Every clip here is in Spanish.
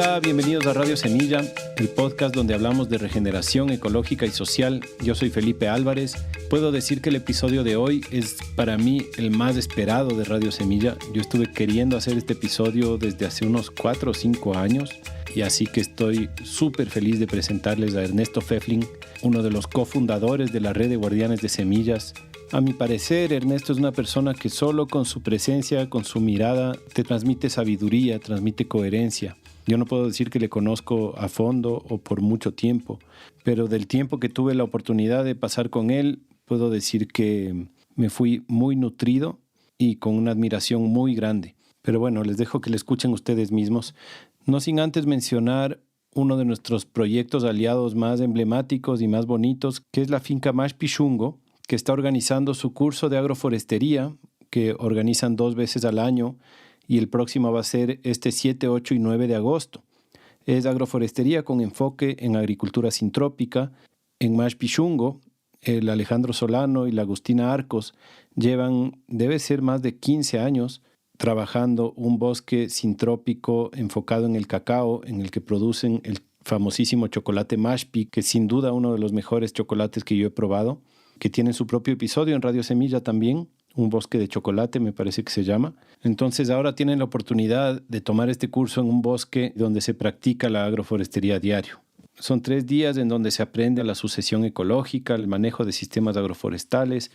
Hola, bienvenidos a Radio Semilla, el podcast donde hablamos de regeneración ecológica y social. Yo soy Felipe Álvarez. Puedo decir que el episodio de hoy es para mí el más esperado de Radio Semilla. Yo estuve queriendo hacer este episodio desde hace unos 4 o 5 años y así que estoy súper feliz de presentarles a Ernesto Pfeffling, uno de los cofundadores de la red de guardianes de semillas. A mi parecer, Ernesto es una persona que solo con su presencia, con su mirada, te transmite sabiduría, transmite coherencia. Yo no puedo decir que le conozco a fondo o por mucho tiempo, pero del tiempo que tuve la oportunidad de pasar con él, puedo decir que me fui muy nutrido y con una admiración muy grande. Pero bueno, les dejo que le escuchen ustedes mismos, no sin antes mencionar uno de nuestros proyectos aliados más emblemáticos y más bonitos, que es la finca Mashpi Xungo, que está organizando su curso de agroforestería, que organizan 2 veces al año, y el próximo va a ser este 7, 8 y 9 de agosto. Es agroforestería con enfoque en agricultura sintrópica. En Mashpi Xungo, el Alejandro Solano y la Agustina Arcos llevan, debe ser más de 15 años, trabajando un bosque sintrópico enfocado en el cacao, en el que producen el famosísimo chocolate Mashpi, que es sin duda uno de los mejores chocolates que yo he probado, que tienen su propio episodio en Radio Semilla también, un bosque de chocolate me parece que se llama. Entonces ahora tienen la oportunidad de tomar este curso en un bosque donde se practica la agroforestería a diario. Son 3 días en donde se aprende la sucesión ecológica, el manejo de sistemas agroforestales,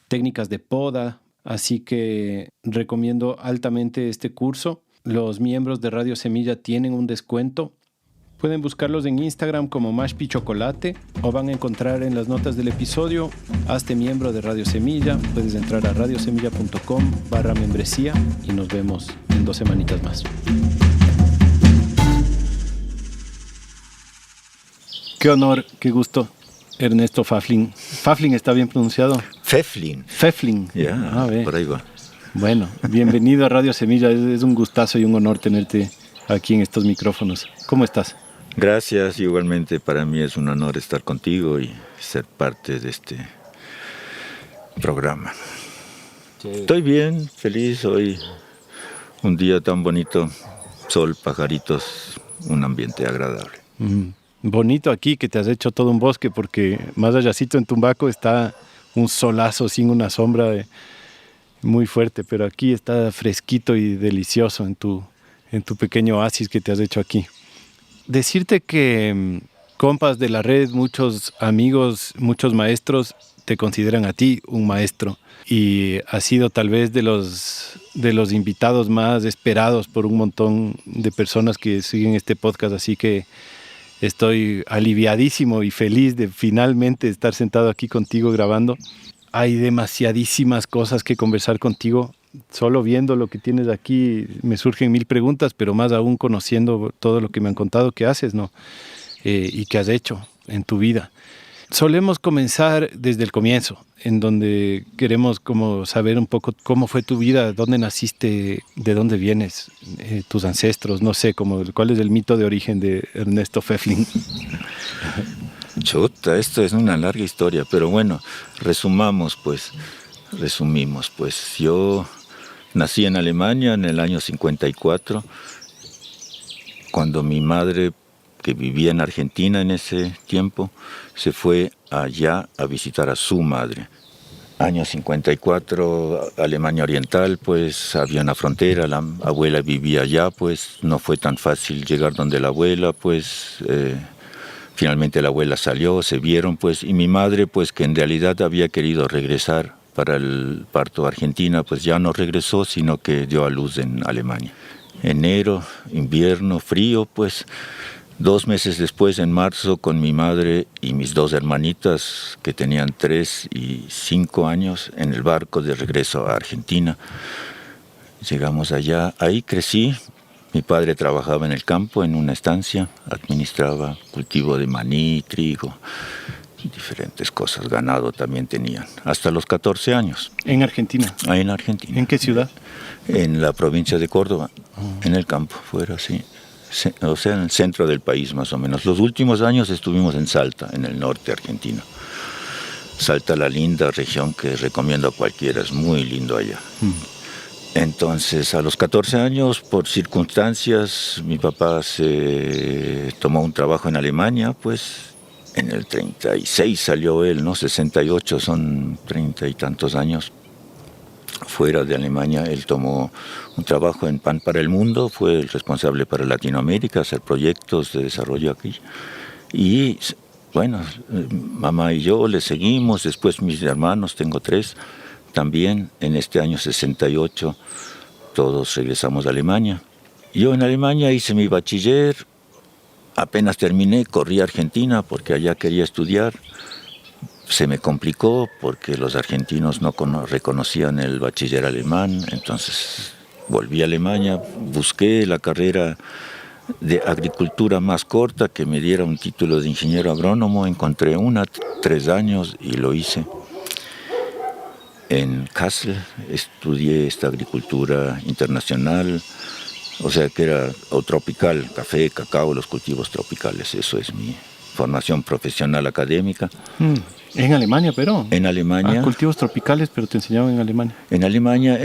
técnicas de poda, así que recomiendo altamente este curso. Los miembros de Radio Semilla tienen un descuento. Pueden buscarlos en Instagram como Mashpi Chocolate o van a encontrar en las notas del episodio. Hazte miembro de Radio Semilla. Puedes entrar a radiosemilla.com/membresía y nos vemos en 2 semanitas más. Qué honor, qué gusto. Ernesto Pfeffling. ¿Pfeffling está bien pronunciado? Pfeffling. Pfeffling. Ya, por ahí va. Bueno, bienvenido a Radio Semilla. Es un gustazo y un honor tenerte aquí en estos micrófonos. ¿Cómo estás? Gracias, igualmente para mí es un honor estar contigo y ser parte de este programa. Sí. Estoy bien, feliz hoy, un día tan bonito, sol, pajaritos, un ambiente agradable. Bonito aquí que te has hecho todo un bosque, porque más allácito en Tumbaco está un solazo sin una sombra muy fuerte, pero aquí está fresquito y delicioso en tu pequeño oasis que te has hecho aquí. Decirte que compas de la red, muchos amigos, muchos maestros te consideran a ti un maestro y has sido tal vez de los invitados más esperados por un montón de personas que siguen este podcast, así que estoy aliviadísimo y feliz de finalmente estar sentado aquí contigo grabando. Hay demasiadísimas cosas que conversar contigo. Solo viendo lo que tienes aquí me surgen 1000 preguntas, pero más aún conociendo todo lo que me han contado que haces, ¿no? Y que has hecho en tu vida. Solemos comenzar desde el comienzo, en donde queremos como saber un poco cómo fue tu vida, dónde naciste, de dónde vienes, tus ancestros, no sé, cuál es el mito de origen de Ernesto Pfeffling. Chuta, esto es una larga historia, pero bueno, resumimos pues. Yo nací en Alemania en el año 54, cuando mi madre, que vivía en Argentina en ese tiempo, se fue allá a visitar a su madre. Año 54, Alemania Oriental, pues había una frontera, la abuela vivía allá, pues no fue tan fácil llegar donde la abuela, pues finalmente la abuela salió, se vieron, pues, y mi madre, pues que en realidad había querido regresar para el parto a Argentina, pues ya no regresó, sino que dio a luz en Alemania. Enero, invierno, frío, pues 2 meses después, en marzo, con mi madre y mis 2 hermanitas, que tenían 3 y 5 años, en el barco de regreso a Argentina. Llegamos allá, ahí crecí. Mi padre trabajaba en el campo, en una estancia, administraba cultivo de maní, trigo, diferentes cosas, ganado también tenían, hasta los 14 años. ¿En Argentina? Ahí en Argentina. ¿En qué ciudad? En la provincia de Córdoba, en el campo, fuera así. O sea, en el centro del país más o menos. Los últimos años estuvimos en Salta, en el norte argentino. Salta, la linda región que recomiendo a cualquiera, es muy lindo allá. Entonces, a los 14 años, por circunstancias, mi papá se tomó un trabajo en Alemania, pues en el 36 salió él, ¿no? 68, son 30 y tantos años. Fuera de Alemania, él tomó un trabajo en Pan para el Mundo, fue el responsable para Latinoamérica, hacer proyectos de desarrollo aquí. Y bueno, mamá y yo le seguimos, después mis hermanos, tengo 3, también en este año 68 todos regresamos a Alemania. Yo en Alemania hice mi bachiller, apenas terminé, corrí a Argentina porque allá quería estudiar. Se me complicó porque los argentinos no reconocían el bachiller alemán, entonces volví a Alemania, busqué la carrera de agricultura más corta que me diera un título de ingeniero agrónomo, encontré 3 años y lo hice. En Kassel estudié esta agricultura internacional, o sea que era o tropical, café, cacao, los cultivos tropicales, eso es mi formación profesional académica. ¿En Alemania, pero? En Alemania. Cultivos tropicales, pero te enseñaban en Alemania. En Alemania,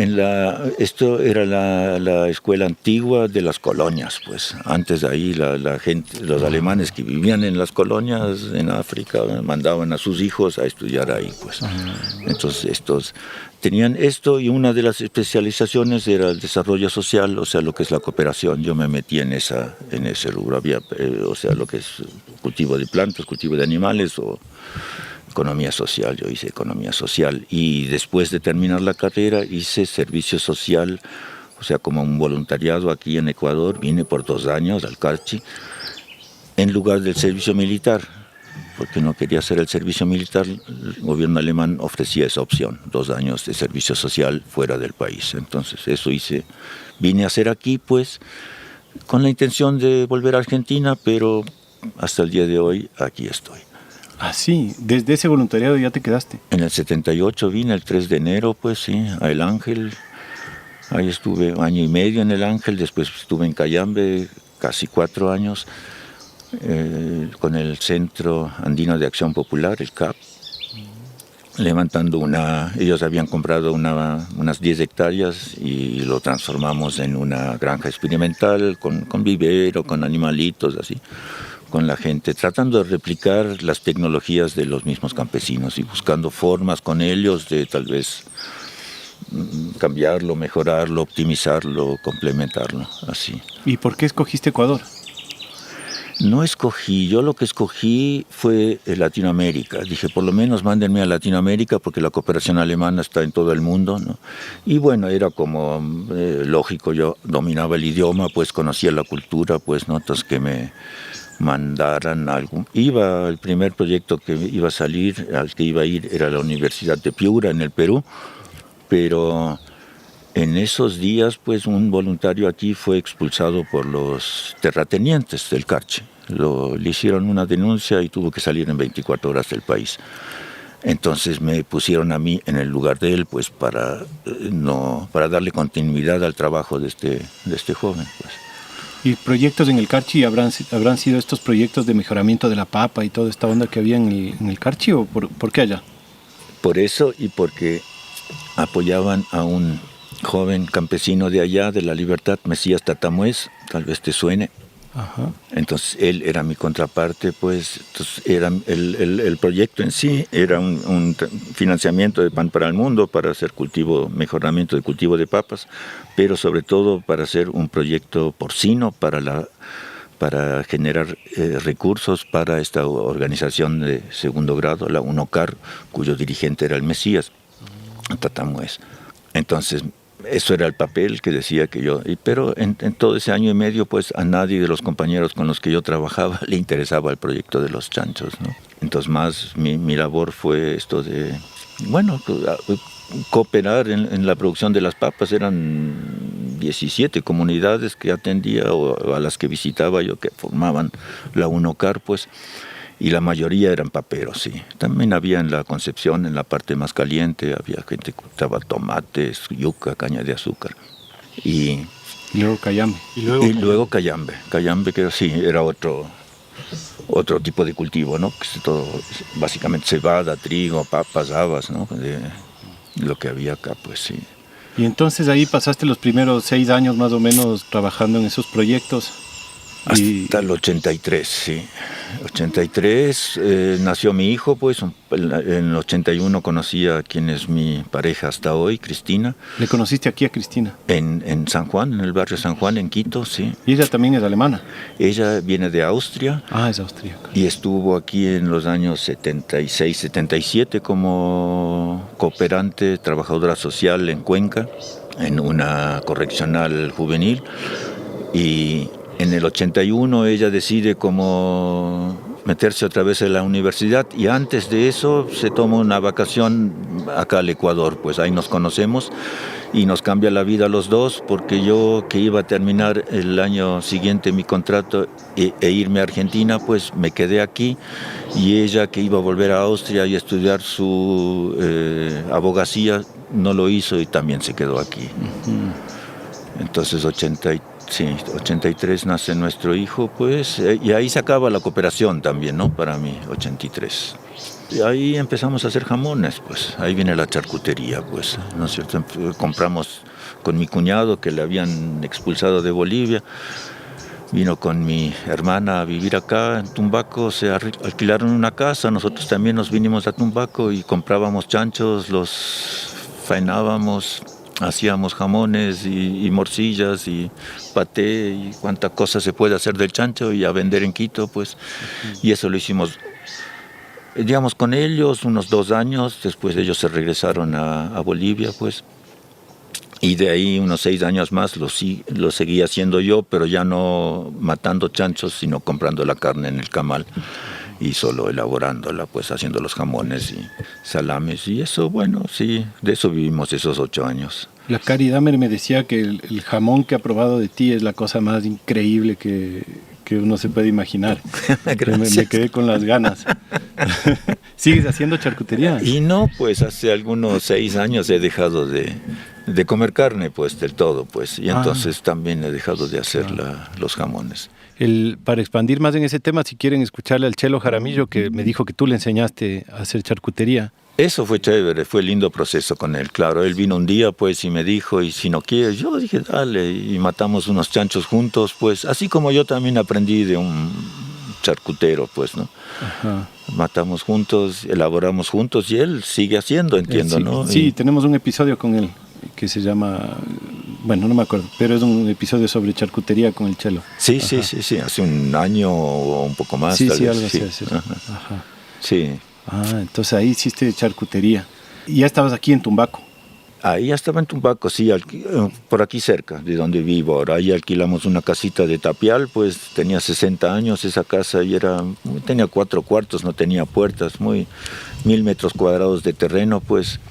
esto era la escuela antigua de las colonias, pues. Antes de ahí la gente, los alemanes que vivían en las colonias en África mandaban a sus hijos a estudiar ahí, pues. Entonces estos tenían esto y una de las especializaciones era el desarrollo social, o sea, lo que es la cooperación. Yo me metí en ese rubro, había, o sea, lo que es cultivo de plantas, cultivo de animales o economía social. Yo hice economía social y después de terminar la carrera hice servicio social, o sea, como un voluntariado aquí en Ecuador. Vine por 2 años al Carchi en lugar del servicio militar, porque no quería hacer el servicio militar. El gobierno alemán ofrecía esa opción, 2 años de servicio social fuera del país. Entonces eso hice, vine a hacer aquí pues con la intención de volver a Argentina, pero hasta el día de hoy aquí estoy. Ah, sí, desde ese voluntariado ya te quedaste. En el 78 vine el 3 de enero, pues sí, a El Ángel. Ahí estuve 1 año y medio en El Ángel, después estuve en Cayambe casi 4 años, con el Centro Andino de Acción Popular, el CAP, levantando ellos habían comprado unas 10 hectáreas y lo transformamos en una granja experimental con vivero, con animalitos, así, con la gente, tratando de replicar las tecnologías de los mismos campesinos y buscando formas con ellos de tal vez cambiarlo, mejorarlo, optimizarlo, complementarlo, así. ¿Y por qué escogiste Ecuador? No escogí, yo lo que escogí fue Latinoamérica. Dije, por lo menos mándenme a Latinoamérica porque la cooperación alemana está en todo el mundo, ¿no? Y bueno, era como lógico, yo dominaba el idioma, pues conocía la cultura, pues, ¿no? Entonces que me mandaran algo. El primer proyecto que iba a salir, al que iba a ir, era la Universidad de Piura, en el Perú, pero en esos días, pues, un voluntario aquí fue expulsado por los terratenientes del Carchi. Le hicieron una denuncia y tuvo que salir en 24 horas del país. Entonces me pusieron a mí en el lugar de él, pues, para darle continuidad al trabajo de este joven, pues. ¿Y proyectos en el Carchi habrán sido estos proyectos de mejoramiento de la papa y toda esta onda que había en el Carchi, o por qué allá? Por eso y porque apoyaban a un joven campesino de allá, de La Libertad, Mesías Tatamuez, tal vez te suene. Ajá. Entonces él era mi contraparte, pues. Entonces el proyecto en sí era un financiamiento de Pan para el Mundo para hacer mejoramiento de cultivo de papas, pero sobre todo para hacer un proyecto porcino para generar recursos para esta organización de segundo grado, la UNOCAR, cuyo dirigente era el Mesías Tatamuez. Entonces eso era el papel que decía que yo, pero en todo ese año y medio, pues a nadie de los compañeros con los que yo trabajaba le interesaba el proyecto de los chanchos, ¿no? Entonces más mi labor fue esto de, bueno, cooperar en la producción de las papas. Eran 17 comunidades que atendía o a las que visitaba yo, que formaban la UNOCAR, pues, y la mayoría eran paperos, sí. También había en la Concepción, en la parte más caliente, había gente que cultivaba tomates, yuca, caña de azúcar. Y luego Cayambe. Y luego Cayambe. Cayambe, que sí, era otro tipo de cultivo, ¿no? Todo, básicamente cebada, trigo, papas, habas, ¿no? De lo que había acá, pues sí. Y entonces ahí pasaste los primeros 6 años más o menos trabajando en esos proyectos. Hasta el 83, sí. 83 nació mi hijo, pues en el 81 conocí a quien es mi pareja hasta hoy, Cristina. ¿Le conociste aquí a Cristina? En San Juan, en el barrio San Juan, en Quito, sí. ¿Y ella también es alemana? Ella viene de Austria. Ah, es austríaca. Y estuvo aquí en los años 76, 77 como cooperante, trabajadora social en Cuenca, en una correccional juvenil. Y en el 81 ella decide como meterse otra vez en la universidad y antes de eso se toma una vacación acá al Ecuador, pues ahí nos conocemos y nos cambia la vida a los dos porque yo que iba a terminar el año siguiente mi contrato e irme a Argentina, pues me quedé aquí y ella que iba a volver a Austria y estudiar su abogacía no lo hizo y también se quedó aquí. Uh-huh. Entonces 83 nace nuestro hijo, pues, y ahí se acaba la cooperación también, ¿no? Para mí, 83. Y ahí empezamos a hacer jamones, pues, ahí viene la charcutería, pues, ¿no es cierto? Compramos con mi cuñado que le habían expulsado de Bolivia, vino con mi hermana a vivir acá en Tumbaco, se alquilaron una casa, nosotros también nos vinimos a Tumbaco y comprábamos chanchos, los faenábamos, hacíamos jamones y morcillas y paté y cuánta cosa se puede hacer del chancho y a vender en Quito, pues. Y eso lo hicimos, digamos, con ellos unos 2 años, después ellos se regresaron a Bolivia, pues. Y de ahí unos 6 años más lo seguí haciendo yo, pero ya no matando chanchos, sino comprando la carne en el camal y solo elaborándola, pues haciendo los jamones y salames y eso, bueno, sí, de eso vivimos esos 8 años. La Cari Damer me decía que el jamón que ha probado de ti es la cosa más increíble que uno se puede imaginar. me quedé con las ganas. ¿Sigues haciendo charcutería? Y no, pues hace algunos 6 años he dejado de comer carne, pues, del todo, pues, y entonces también he dejado de hacer los jamones. Para expandir más en ese tema, si quieren escucharle al Chelo Jaramillo, que me dijo que tú le enseñaste a hacer charcutería. Eso fue chévere, fue lindo proceso con él, claro. Él vino un día, pues, y me dijo, y si no quieres, yo dije, dale, y matamos unos chanchos juntos, pues, así como yo también aprendí de un charcutero, pues, ¿no? Ajá. Matamos juntos, elaboramos juntos, y él sigue haciendo, entiendo, sí, ¿no? Sí, tenemos un episodio con él, que se llama... Bueno, no me acuerdo, pero es un episodio sobre charcutería con el Chelo. Sí, sí, hace un año o un poco más. Sí, tal sí, vez. algo así. Ajá. Sí. Ah, entonces ahí hiciste charcutería. ¿Y ya estabas aquí en Tumbaco? Ahí ya estaba en Tumbaco, sí, por aquí cerca de donde vivo ahora. Ahí alquilamos una casita de tapial, pues tenía 60 años esa casa y tenía 4 cuartos, no tenía puertas, 1000 metros cuadrados de terreno, pues.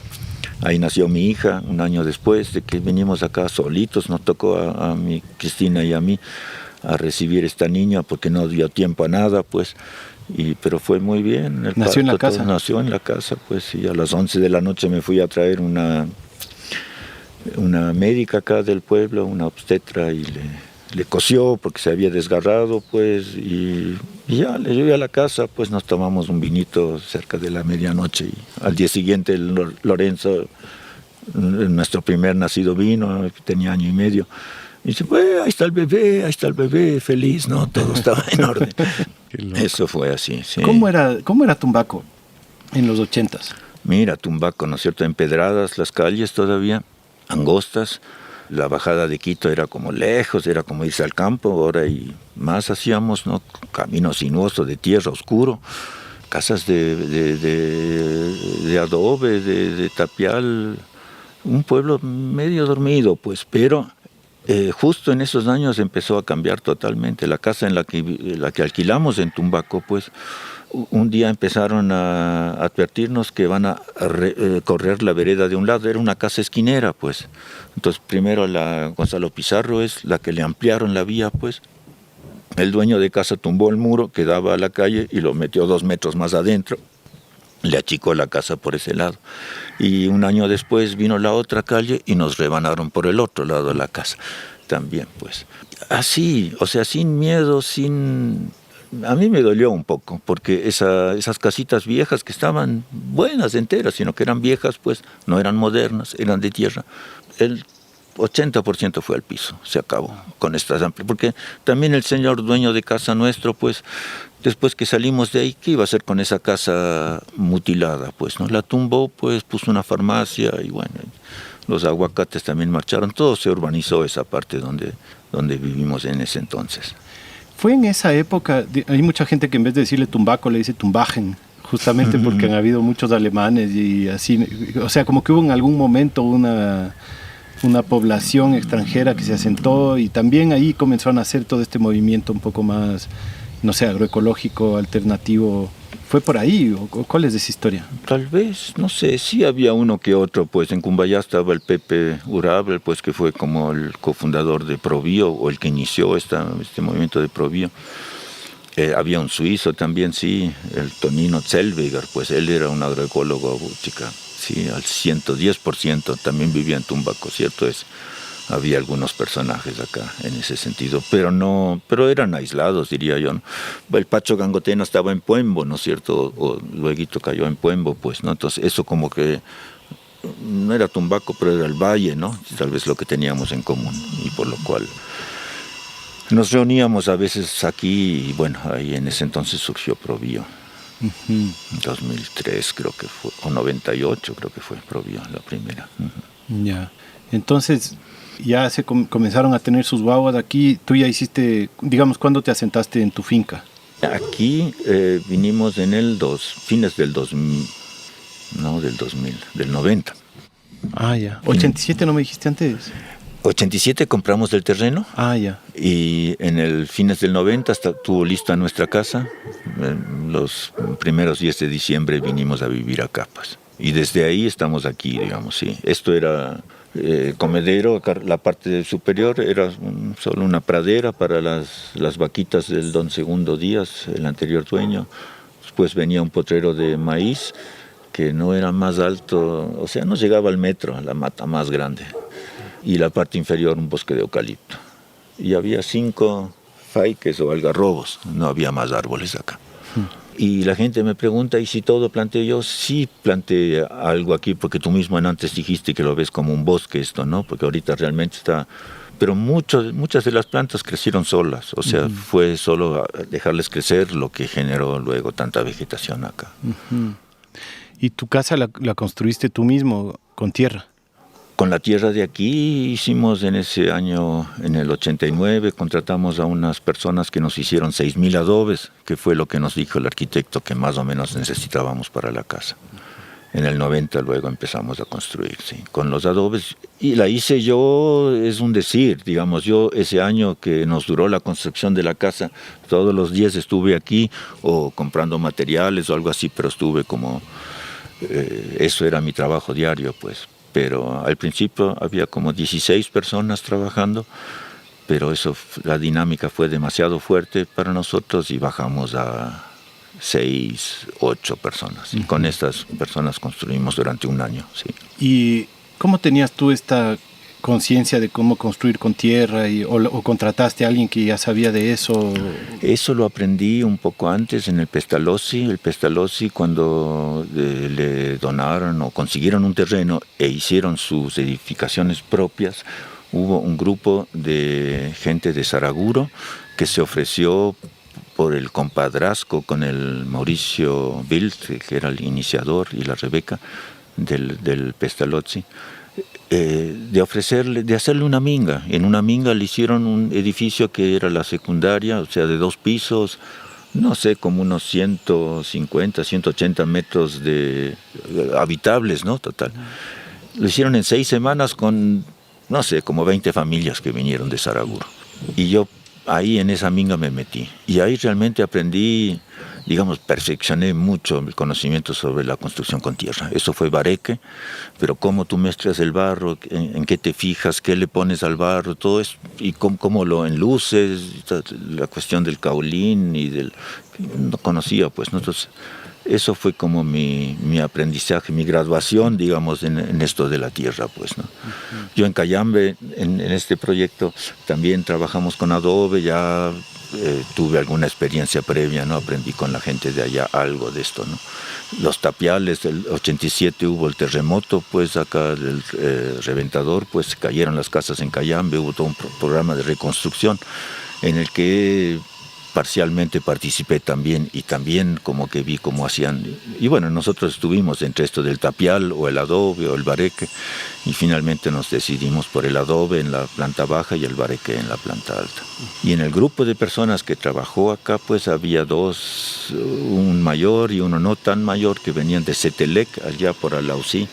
Ahí nació mi hija, un año después de que vinimos acá solitos, nos tocó a mi Cristina y a mí a recibir esta niña porque no dio tiempo a nada, pues, pero fue muy bien. ¿Nació en la casa? Nació en la casa, pues, y a las 11 de la noche me fui a traer una médica acá del pueblo, una obstetra, y le cosió porque se había desgarrado, pues, y ya le llevé a la casa, pues nos tomamos un vinito cerca de la medianoche y al día siguiente Lorenzo, nuestro primer nacido, vino, tenía 1 año y medio, y dice, pues ahí está el bebé, feliz, ¿no? Todo estaba en orden. Eso fue así, sí. ¿Cómo era Tumbaco en los 80s? Mira, Tumbaco, ¿no es cierto? Empedradas las calles todavía, angostas. La bajada de Quito era como lejos, era como irse al campo, ahora y más hacíamos, ¿no? Camino sinuoso de tierra oscuro, casas de adobe, de tapial, un pueblo medio dormido, pues, pero justo en esos años empezó a cambiar totalmente. La casa en la que alquilamos en Tumbaco, pues, un día empezaron a advertirnos que van a correr la vereda de un lado, era una casa esquinera, pues. Entonces primero la Gonzalo Pizarro es la que le ampliaron la vía, pues. El dueño de casa tumbó el muro que daba a la calle y lo metió 2 metros más adentro. Le achicó la casa por ese lado. Y un año después vino la otra calle y nos rebanaron por el otro lado de la casa también, pues. Así, o sea, sin miedo, sin A mí me dolió un poco, porque esas casitas viejas que estaban buenas, enteras, sino que eran viejas, pues no eran modernas, eran de tierra. El 80% fue al piso, se acabó con estas amplias. Porque también el señor dueño de casa nuestro, pues, después que salimos de ahí, ¿qué iba a hacer con esa casa mutilada? Pues, ¿no? La tumbó, pues, puso una farmacia y bueno, los aguacates también marcharon. Todo se urbanizó esa parte donde vivimos en ese entonces. Fue en esa época, hay mucha gente que en vez de decirle tumbaco le dice tumbagen, justamente porque han habido muchos alemanes y así, o sea, como que hubo en algún momento una población extranjera que se asentó y también ahí comenzó a nacer todo este movimiento un poco más, no sé, agroecológico, alternativo. ¿Fue por ahí o cuál es esa historia? Tal vez, no sé, sí había uno que otro, pues en Cumbayá estaba el Pepe Urabel, pues que fue como el cofundador de ProBio o el que inició este movimiento de ProBio. Había un suizo también, sí, el Tonino Zellweger, pues él era un agroecólogo, chica, sí, al 110%, también vivía en Tumbaco, ¿cierto? Había algunos personajes acá en ese sentido, pero eran aislados, diría yo, ¿no? El Pacho Gangotena estaba en Puembo, ¿no es cierto? O luego cayó en Puembo, pues, ¿no? Entonces eso como que no era Tumbaco, pero era el valle, ¿no? Tal vez lo que teníamos en común, y por lo cual nos reuníamos a veces aquí, y bueno, ahí en ese entonces surgió ProBio. 2003 creo que fue, o 98 creo que fue ProBio, la primera. Ya, entonces ya se comenzaron a tener sus guaguas aquí. Tú ya hiciste, digamos, ¿cuándo te asentaste en tu finca? Aquí vinimos en fines del 2000, no del 2000, del 90. Ah, ya. ¿87 no me dijiste antes? 87 compramos el terreno. Ah, ya. Y en el fines del 90 estuvo lista nuestra casa. Los primeros días de diciembre vinimos a vivir acá, pues. Y desde ahí estamos aquí, digamos, sí. Esto era comedero, la parte superior era solo una pradera para las vaquitas del don Segundo Díaz, el anterior dueño. Después venía un potrero de maíz que no era más alto, o sea, no llegaba al metro, a la mata más grande. Y la parte inferior un bosque de eucalipto. Y había 5 faiques o algarrobos, no había más árboles acá. Y la gente me pregunta, ¿y si todo planteé yo? Sí planteé algo aquí, porque tú mismo antes dijiste que lo ves como un bosque esto, ¿no? Porque ahorita realmente está... Pero muchas de las plantas crecieron solas, o sea, fue solo dejarles crecer lo que generó luego tanta vegetación acá. ¿Y tu casa la construiste tú mismo con tierra? Con la tierra de aquí hicimos en ese año, en el 89, contratamos a unas personas que nos hicieron 6,000 adobes, que fue lo que nos dijo el arquitecto que más o menos necesitábamos para la casa. En el 90 luego empezamos a construir, sí, con los adobes. Y la hice yo, es un decir, digamos, yo ese año que nos duró la construcción de la casa, todos los días estuve aquí o comprando materiales o algo así, pero estuve como, eso era mi trabajo diario, pues. Pero al principio había como 16 personas trabajando, pero la dinámica fue demasiado fuerte para nosotros y bajamos a 6, 8 personas. Y con estas personas construimos durante un año, sí. ¿Y cómo tenías tú esta conciencia de cómo construir con tierra o contrataste a alguien que ya sabía de eso? Eso lo aprendí un poco antes en el Pestalozzi. El Pestalozzi, cuando le donaron o consiguieron un terreno e hicieron sus edificaciones propias, hubo un grupo de gente de Saraguro que se ofreció por el compadrazgo con el Mauricio Bild, que era el iniciador, y la Rebeca del Pestalozzi, de hacerle una minga. En una minga le hicieron un edificio que era la secundaria, o sea, de 2 pisos, no sé, como unos 150, 180 metros habitables, ¿no? Total. Lo hicieron en 6 semanas con, no sé, como 20 familias que vinieron de Saraguro. Y yo ahí en esa minga me metí. Y ahí realmente aprendí, digamos, perfeccioné mucho el conocimiento sobre la construcción con tierra. Eso fue bareque, pero cómo tú mezclas el barro, en qué te fijas, qué le pones al barro, todo eso, y cómo lo enluces, la cuestión del caolín no conocía, pues, ¿no? Entonces, eso fue como mi aprendizaje, mi graduación, digamos, en esto de la tierra, pues, ¿no? Yo en Cayambe, en este proyecto, también trabajamos con adobe, ya tuve alguna experiencia previa, ¿no? Aprendí con la gente de allá algo de esto, ¿no? Los tapiales, el 87 hubo el terremoto, pues acá el reventador, pues cayeron las casas en Cayambe, hubo todo un programa de reconstrucción en el que parcialmente participé también, y también como que vi cómo hacían, y bueno, nosotros estuvimos entre esto del tapial o el adobe o el bareque, y finalmente nos decidimos por el adobe en la planta baja y el bareque en la planta alta. Y en el grupo de personas que trabajó acá, pues había dos, un mayor y uno no tan mayor, que venían de Cetelec, allá por Alausí,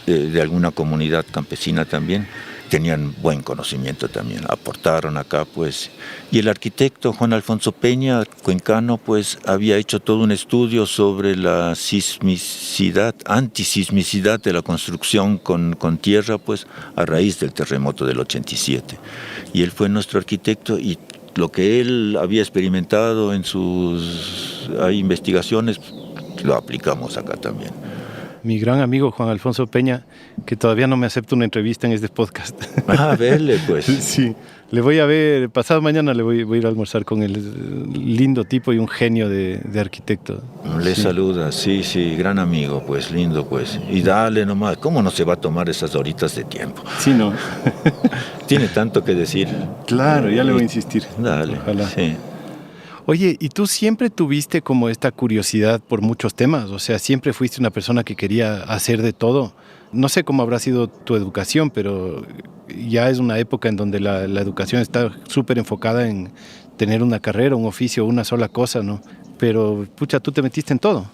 de alguna comunidad campesina también. Tenían buen conocimiento también, aportaron acá, pues. Y el arquitecto Juan Alfonso Peña, cuencano, pues había hecho todo un estudio sobre la sismicidad, antisismicidad de la construcción con tierra, pues a raíz del terremoto del 87. Y él fue nuestro arquitecto, y lo que él había experimentado en sus investigaciones, lo aplicamos acá también. Mi gran amigo Juan Alfonso Peña, que todavía no me acepta una entrevista en este podcast. Ah, verle pues. Sí, le voy a ver, pasado mañana voy a ir a almorzar con él. Lindo tipo y un genio de arquitecto. Le saluda, sí, gran amigo, pues, lindo, pues. Y dale nomás, ¿cómo no se va a tomar esas horitas de tiempo? Sí, no. Tiene tanto que decir. Claro, ya le voy a insistir. Dale, ojalá. Sí. Oye, ¿y tú siempre tuviste como esta curiosidad por muchos temas? O sea, ¿siempre fuiste una persona que quería hacer de todo? No sé cómo habrá sido tu educación, pero ya es una época en donde la educación está súper enfocada en tener una carrera, un oficio, una sola cosa, ¿no? Pero, pucha, tú te metiste en todo.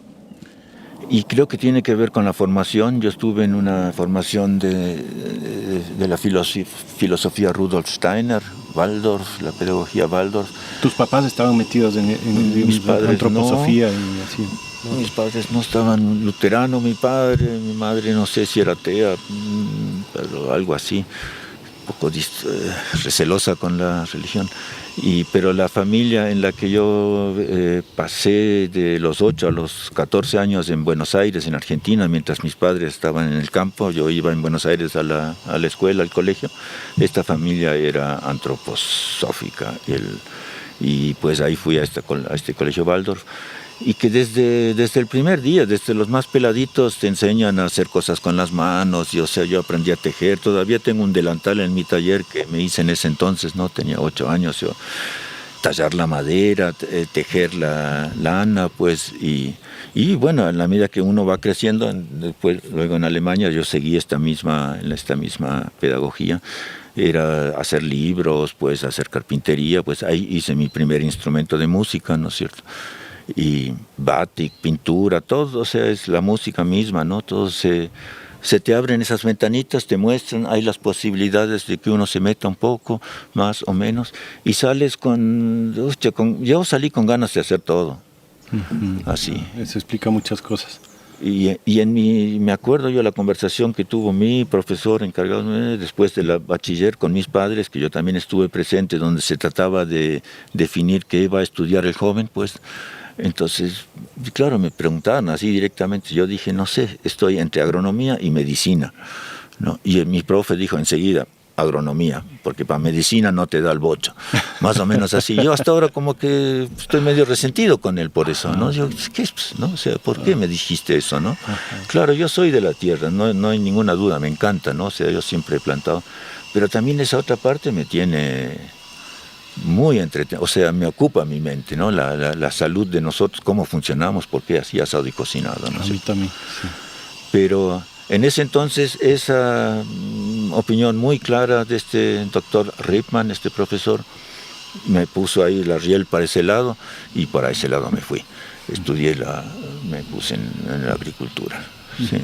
Y creo que tiene que ver con la formación. Yo estuve en una formación de la filosofía Rudolf Steiner, Waldorf, la pedagogía Waldorf. ¿Tus papás estaban metidos en mis padres antroposofía y así? No, mis padres no estaban, luterano mi padre, mi madre no sé si era atea, pero algo así, un poco recelosa con la religión. Pero la familia en la que yo pasé de los 8 a los 14 años en Buenos Aires, en Argentina, mientras mis padres estaban en el campo, yo iba en Buenos Aires a la escuela, al colegio. Esta familia era antroposófica, y pues ahí fui a este colegio Waldorf. Y que desde el primer día, desde los más peladitos, te enseñan a hacer cosas con las manos. Y, o sea, yo aprendí a tejer. Todavía tengo un delantal en mi taller que me hice en ese entonces, ¿no? Tenía 8 años. Yo, tallar la madera, tejer la lana, pues. Y bueno, en la medida que uno va creciendo, luego en Alemania yo seguí esta misma pedagogía. Era hacer libros, pues, hacer carpintería. Pues ahí hice mi primer instrumento de música, ¿no es cierto? Y batik, pintura, todo, o sea, es la música misma, ¿no? Todo se te abren esas ventanitas, te muestran, hay las posibilidades de que uno se meta un poco, más o menos, y sales yo salí con ganas de hacer todo, así. Eso explica muchas cosas. Y me acuerdo yo la conversación que tuvo mi profesor encargado después de la bachiller con mis padres, que yo también estuve presente, donde se trataba de definir qué iba a estudiar el joven, pues. Entonces, claro, me preguntaban así directamente. Yo dije, no sé, estoy entre agronomía y medicina, ¿no? Y mi profe dijo enseguida, agronomía, porque para medicina no te da el bocho. Más o menos así. Yo hasta ahora como que estoy medio resentido con él por eso, ¿no? Yo, ¿qué es? ¿No? O sea, ¿por qué me dijiste eso, no? Claro, yo soy de la tierra, no hay ninguna duda, me encanta, ¿no? O sea, yo siempre he plantado. Pero también esa otra parte me tiene muy entretenido, o sea, me ocupa mi mente, ¿no? La salud de nosotros, cómo funcionamos, por qué así asado y cocinado, ¿no? A mí también, sí. Pero en ese entonces, esa opinión muy clara de este doctor Ripman, este profesor, me puso ahí la riel para ese lado, y para ese lado me fui. Me puse en la agricultura. Sí.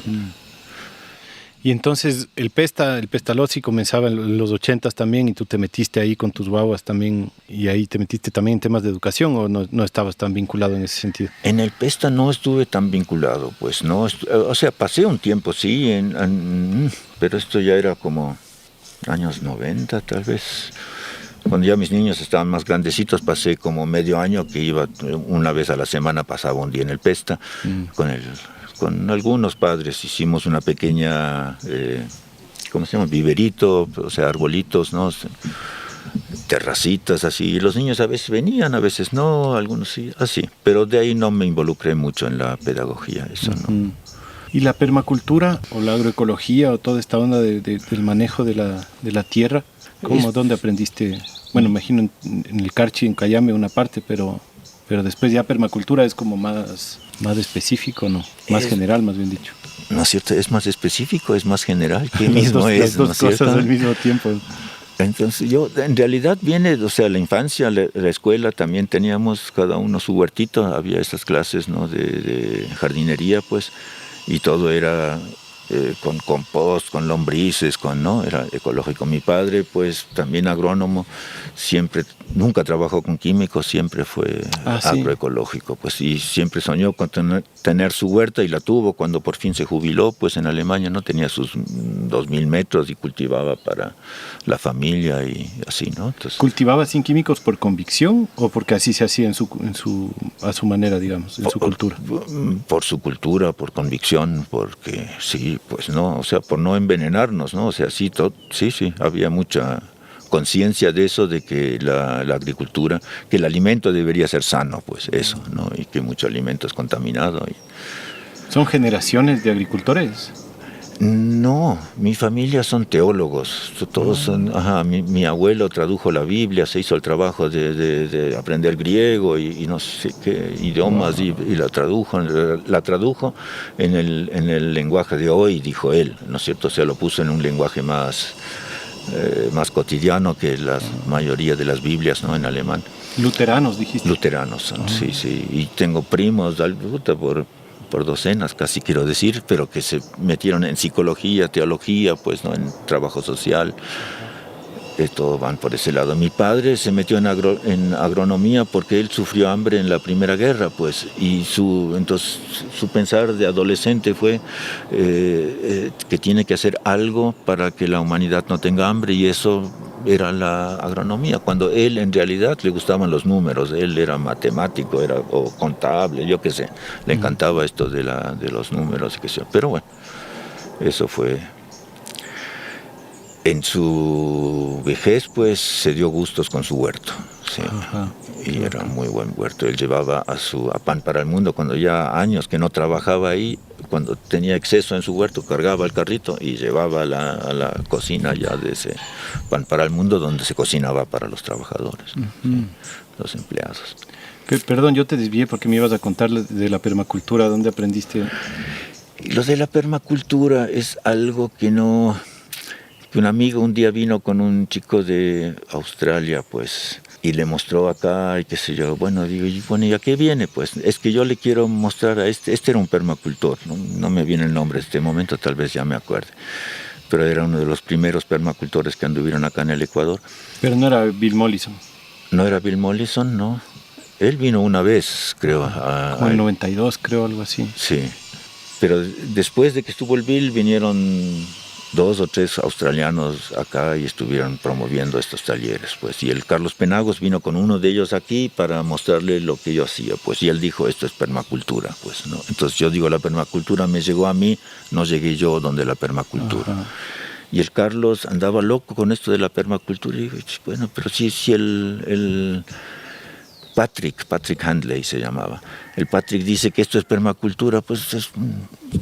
Y entonces el Pestalozzi comenzaba en los 80s también, y tú te metiste ahí con tus guaguas también, y ahí te metiste también en temas de educación, ¿o no estabas tan vinculado en ese sentido? En el Pesta no estuve tan vinculado, pues no, o sea, pasé un tiempo, sí, pero esto ya era como años 90 tal vez. Cuando ya mis niños estaban más grandecitos, pasé como medio año que iba una vez a la semana, pasaba un día en el Pesta con algunos padres. Hicimos una pequeña, ¿cómo se llama? Viverito, o sea, arbolitos, ¿no? terracitas así, y los niños a veces venían, a veces no, algunos sí, así, pero de ahí no me involucré mucho en la pedagogía, eso no. ¿Y la permacultura o la agroecología o toda esta onda del manejo de la tierra? ¿Dónde aprendiste? Bueno, imagino en el Carchi, en Cayambe, una parte, pero después ya permacultura es como más específico, ¿no? Más general, más bien dicho. ¿No es cierto? Es más específico, es más general, que mismo es, las dos ¿no es cierto? cosas al mismo tiempo. Entonces yo, en realidad viene, o sea, la infancia, la escuela, también teníamos cada uno su huertito, había esas clases, ¿no? de jardinería, pues, y todo era con compost, con lombrices, ¿no? Era ecológico. Mi padre, pues, también agrónomo, nunca trabajó con químicos, siempre fue agroecológico, pues, y siempre soñó con tener su huerta, y la tuvo cuando por fin se jubiló, pues, en Alemania, ¿no? Tenía sus 2000 metros y cultivaba para la familia y así, ¿no? Entonces, ¿cultivaba sin químicos por convicción o porque así se hacía a su manera, digamos, en su cultura? Por su cultura, por convicción, porque sí, pues no, o sea, por no envenenarnos, ¿no? O sea, sí, había mucha conciencia de eso, de que la agricultura, que el alimento debería ser sano, pues eso, ¿no? Y que mucho alimento es contaminado. ¿Son generaciones de agricultores? No, mi familia son teólogos, todos son, mi abuelo tradujo la Biblia, se hizo el trabajo de aprender griego y no sé qué idiomas, y la tradujo en el lenguaje de hoy, dijo él, ¿no es cierto? O sea, lo puso en un lenguaje más cotidiano que la mayoría de las Biblias, ¿no? En alemán. Luteranos, dijiste. Luteranos son, sí, y tengo primos por docenas, casi quiero decir, pero que se metieron en psicología, teología, pues, ¿no? En trabajo social, todos van por ese lado. Mi padre se metió en agronomía porque él sufrió hambre en la Primera Guerra, pues, y entonces su pensar de adolescente fue que tiene que hacer algo para que la humanidad no tenga hambre, y eso era la agronomía, cuando él en realidad le gustaban los números, él era matemático, o contable, yo qué sé, le encantaba esto de los números, qué sé yo. Pero bueno, eso fue. En su vejez, pues, se dio gustos con su huerto, sí. Y era un muy buen huerto. Él llevaba a Pan para el Mundo, cuando ya años que no trabajaba ahí, cuando tenía exceso en su huerto, cargaba el carrito y llevaba a la cocina ya de ese Pan para el Mundo, donde se cocinaba para los trabajadores, sí, los empleados. Perdón, yo te desvié porque me ibas a contar de la permacultura. ¿Dónde aprendiste? Lo de la permacultura es algo que un amigo un día vino con un chico de Australia, pues, y le mostró acá y qué sé yo. Bueno, digo, ¿y a qué viene? Pues es que yo le quiero mostrar a este era un permacultor, no me viene el nombre en este momento, tal vez ya me acuerde, pero era uno de los primeros permacultores que anduvieron acá en el Ecuador. Pero no era Bill Mollison. No era Bill Mollison, no. Él vino una vez, creo. Como en 92, creo, algo así. Sí, pero después de que estuvo el Bill, vinieron 2 o 3 australianos acá y estuvieron promoviendo estos talleres, pues, y el Carlos Penagos vino con uno de ellos aquí para mostrarle lo que yo hacía, pues, y él dijo, esto es permacultura, pues, ¿no? Entonces yo digo, la permacultura me llegó a mí, no llegué yo donde la permacultura. Y el Carlos andaba loco con esto de la permacultura, y digo, bueno, pero si el Patrick Handley se llamaba. El Patrick dice que esto es permacultura, pues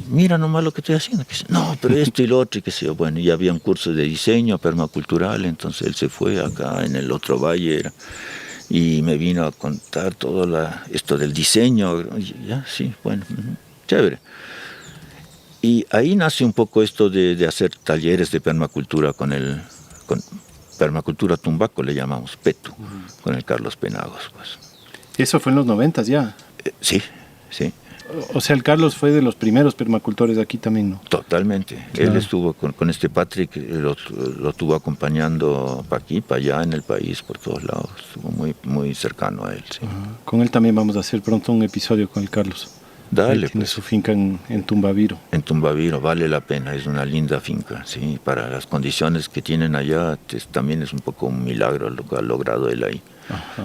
mira nomás lo que estoy haciendo. No, pero esto y lo otro, y qué sé yo. Bueno, y había un curso de diseño permacultural, entonces él se fue acá en el otro valle y me vino a contar todo esto del diseño. Ya, sí, bueno, chévere. Y ahí nace un poco esto de hacer talleres de permacultura con permacultura tumbaco, le llamamos, PETU, con el Carlos Penagos, pues. ¿Eso fue en los 90 ya? Sí. O sea, el Carlos fue de los primeros permacultores de aquí también, ¿no? Totalmente. Claro. Él estuvo con este Patrick, lo estuvo acompañando para aquí, para allá en el país, por todos lados. Estuvo muy, muy cercano a él, sí. Con él también vamos a hacer pronto un episodio con el Carlos. Dale, tiene su finca en Tumbaviro. En Tumbaviro, vale la pena, es una linda finca, sí. Para las condiciones que tienen allá, también es un poco un milagro lo que ha logrado él ahí.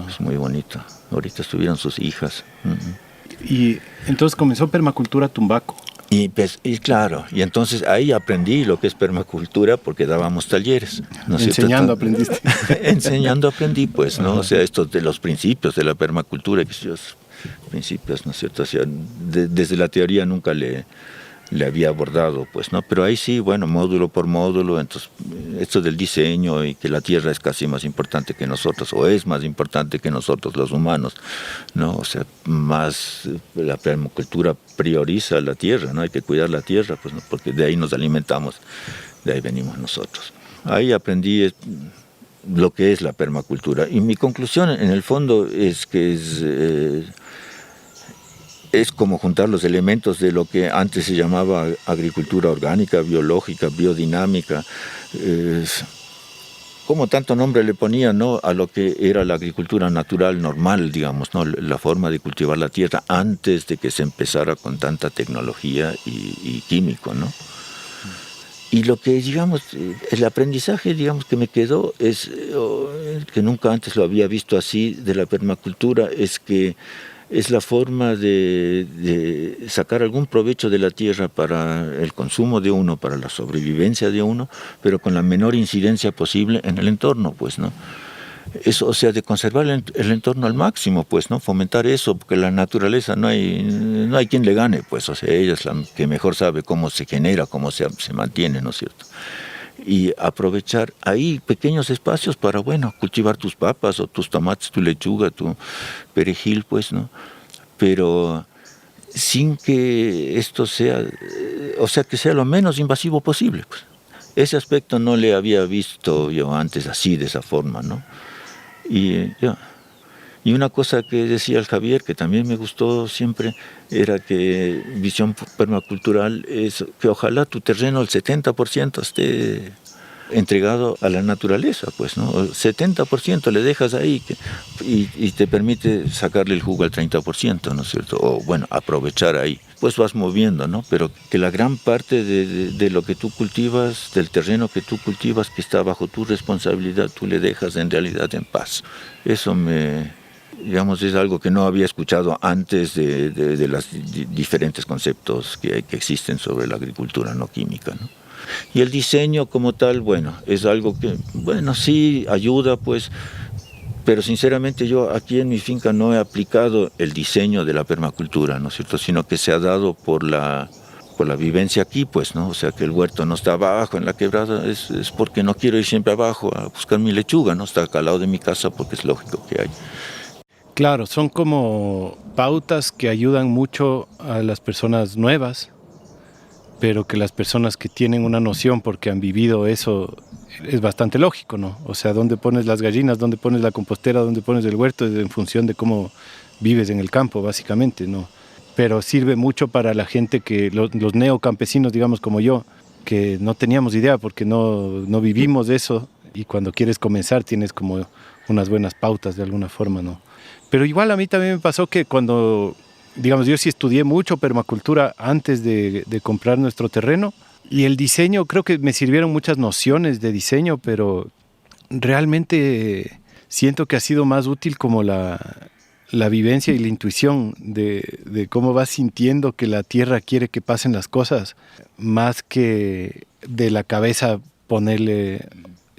Es muy bonito. Ahorita estuvieron sus hijas. Y entonces comenzó permacultura tumbaco. Y claro, y entonces ahí aprendí lo que es permacultura porque dábamos talleres. ¿No es Enseñando cierto? aprendiste. Enseñando aprendí, pues, ¿no? Ajá. O sea, estos de los principios de la permacultura, que esos principios, ¿no es cierto? O sea, desde la teoría nunca le había abordado, pues, ¿no? Pero ahí sí, bueno, módulo por módulo, entonces, esto del diseño y que la tierra es casi más importante que nosotros, o es más importante que nosotros los humanos, ¿no? O sea, más la permacultura prioriza la tierra, ¿no? Hay que cuidar la tierra, pues, ¿no? Porque de ahí nos alimentamos, de ahí venimos nosotros. Ahí aprendí lo que es la permacultura, y mi conclusión, en el fondo, es que es como juntar los elementos de lo que antes se llamaba agricultura orgánica, biológica, biodinámica, como tanto nombre le ponían, ¿no?, a lo que era la agricultura natural normal, digamos, ¿no?, la forma de cultivar la tierra antes de que se empezara con tanta tecnología y químico, ¿no? Y lo que, digamos, el aprendizaje, digamos, que me quedó es, que nunca antes lo había visto así, de la permacultura, es que es la forma de sacar algún provecho de la tierra para el consumo de uno, para la sobrevivencia de uno, pero con la menor incidencia posible en el entorno, pues, ¿no? Eso, o sea, de conservar el entorno al máximo, pues, ¿no? Fomentar eso, porque la naturaleza no hay quien le gane, pues, o sea, ella es la que mejor sabe cómo se genera, cómo se mantiene, ¿no es cierto? Y aprovechar ahí pequeños espacios para, bueno, cultivar tus papas o tus tomates, tu lechuga, tu perejil, pues, ¿no? Pero sin que esto sea, o sea, que sea lo menos invasivo posible, pues. Ese aspecto no le había visto yo antes así, de esa forma, ¿no? Y una cosa que decía el Javier, que también me gustó siempre, era que visión permacultural es que ojalá tu terreno, el 70% esté entregado a la naturaleza, pues, ¿no? El 70% le dejas ahí y te permite sacarle el jugo al 30%, ¿no es cierto? O, bueno, aprovechar ahí. Pues vas moviendo, ¿no? Pero que la gran parte de lo que tú cultivas, del terreno que tú cultivas, que está bajo tu responsabilidad, tú le dejas en realidad en paz. Eso digamos, es algo que no había escuchado antes de los diferentes conceptos que existen sobre la agricultura no química, ¿no? Y el diseño como tal, bueno, es algo que, bueno, sí ayuda, pues, pero sinceramente yo aquí en mi finca no he aplicado el diseño de la permacultura, ¿no es cierto?, sino que se ha dado por la vivencia aquí, pues, ¿no? O sea, que el huerto no está abajo en la quebrada, es porque no quiero ir siempre abajo a buscar mi lechuga, ¿no? Está acá al lado de mi casa porque es lógico que hay. Claro, son como pautas que ayudan mucho a las personas nuevas, pero que las personas que tienen una noción porque han vivido eso es bastante lógico, ¿no? O sea, dónde pones las gallinas, dónde pones la compostera, dónde pones el huerto, es en función de cómo vives en el campo, básicamente, ¿no? Pero sirve mucho para la gente que, los neocampesinos, digamos, como yo, que no teníamos idea porque no vivimos eso, y cuando quieres comenzar tienes como unas buenas pautas de alguna forma, ¿no? Pero igual a mí también me pasó que cuando, digamos, yo sí estudié mucho permacultura antes de comprar nuestro terreno, y el diseño, creo que me sirvieron muchas nociones de diseño, pero realmente siento que ha sido más útil como la vivencia y la intuición de cómo vas sintiendo que la tierra quiere que pasen las cosas, más que de la cabeza ponerle,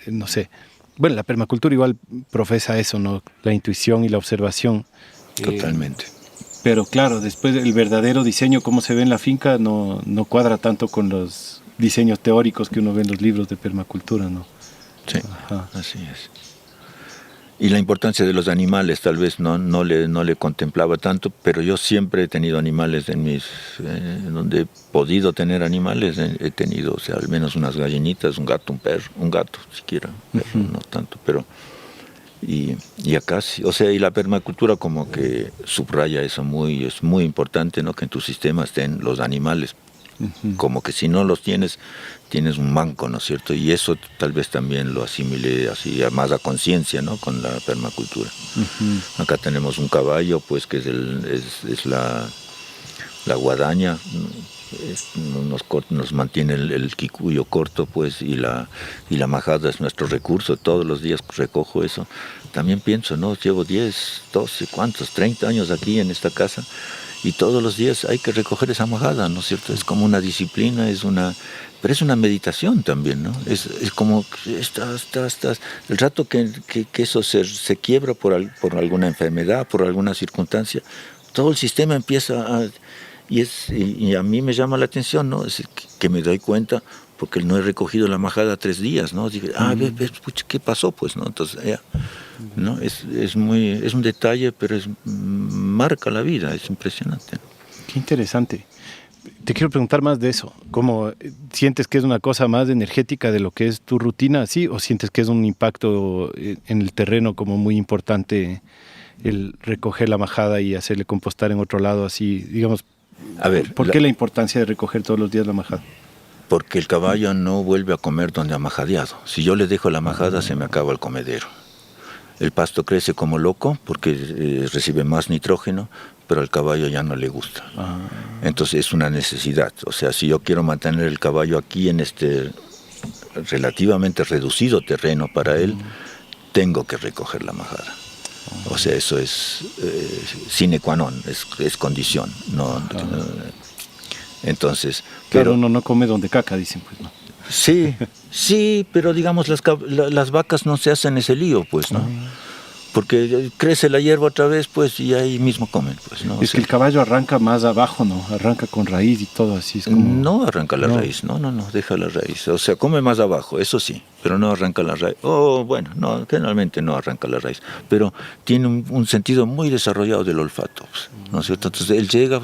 no sé. Bueno, la permacultura igual profesa eso, ¿no? La intuición y la observación. Totalmente. Pero claro, después el verdadero diseño, como se ve en la finca, no cuadra tanto con los diseños teóricos que uno ve en los libros de permacultura, ¿no? Sí, ajá, así es. Y la importancia de los animales tal vez no le contemplaba tanto, pero yo siempre he tenido animales donde he podido tener animales, he tenido, o sea, al menos unas gallinitas, un gato, un perro, un gato siquiera, no tanto, pero y acá sí, o sea, y la permacultura como que subraya eso es muy importante, ¿no? Que en tu sistema estén los animales. Como que si no los tienes un manco, ¿no es cierto? Y eso tal vez también lo asimile así más a conciencia, ¿no? Con la permacultura. Acá tenemos un caballo, pues, que es la guadaña, nos mantiene el quicuyo corto, pues, y la majada es nuestro recurso. Todos los días recojo eso. También pienso, ¿no? Llevo 10, 12, ¿cuántos? 30 años aquí en esta casa. y todos los días hay que recoger esa majada, ¿no es cierto? Es como una disciplina, pero es una meditación también, ¿no? Es como el rato que eso se quiebra por alguna enfermedad, por alguna circunstancia, todo el sistema empieza y a mí me llama la atención, ¿no? Es que me doy cuenta, porque no he recogido la majada 3 días, ¿no? Dije, pucha, ¿qué pasó? Pues, ¿no? Entonces, ¿no? Es un detalle, pero marca la vida, es impresionante. Qué interesante. Te quiero preguntar más de eso. ¿Cómo sientes que es una cosa más energética de lo que es tu rutina, así? ¿O sientes que es un impacto en el terreno como muy importante el recoger la majada y hacerle compostar en otro lado, así, digamos? A ver, ¿por qué la importancia de recoger todos los días la majada? Porque el caballo no vuelve a comer donde ha majadeado. Si yo le dejo la majada, se me acaba el comedero. El pasto crece como loco porque recibe más nitrógeno, pero al caballo ya no le gusta. Entonces es una necesidad. O sea, si yo quiero mantener el caballo aquí en este relativamente reducido terreno para él, tengo que recoger la majada. O sea, eso es sine qua non, es condición. Entonces, claro, uno no come donde caca, dicen, pues, ¿no? Sí, pero digamos las vacas no se hacen ese lío, pues, ¿no? Porque crece la hierba otra vez, pues, y ahí mismo comen, pues, ¿no? Es que el caballo arranca más abajo, ¿no? Arranca con raíz y todo así, es como... No arranca la raíz, no, deja la raíz. O sea, come más abajo, eso sí, pero no arranca la raíz. Bueno, no, generalmente no arranca la raíz, pero tiene un sentido muy desarrollado del olfato, pues, ¿no es cierto? Entonces él llega,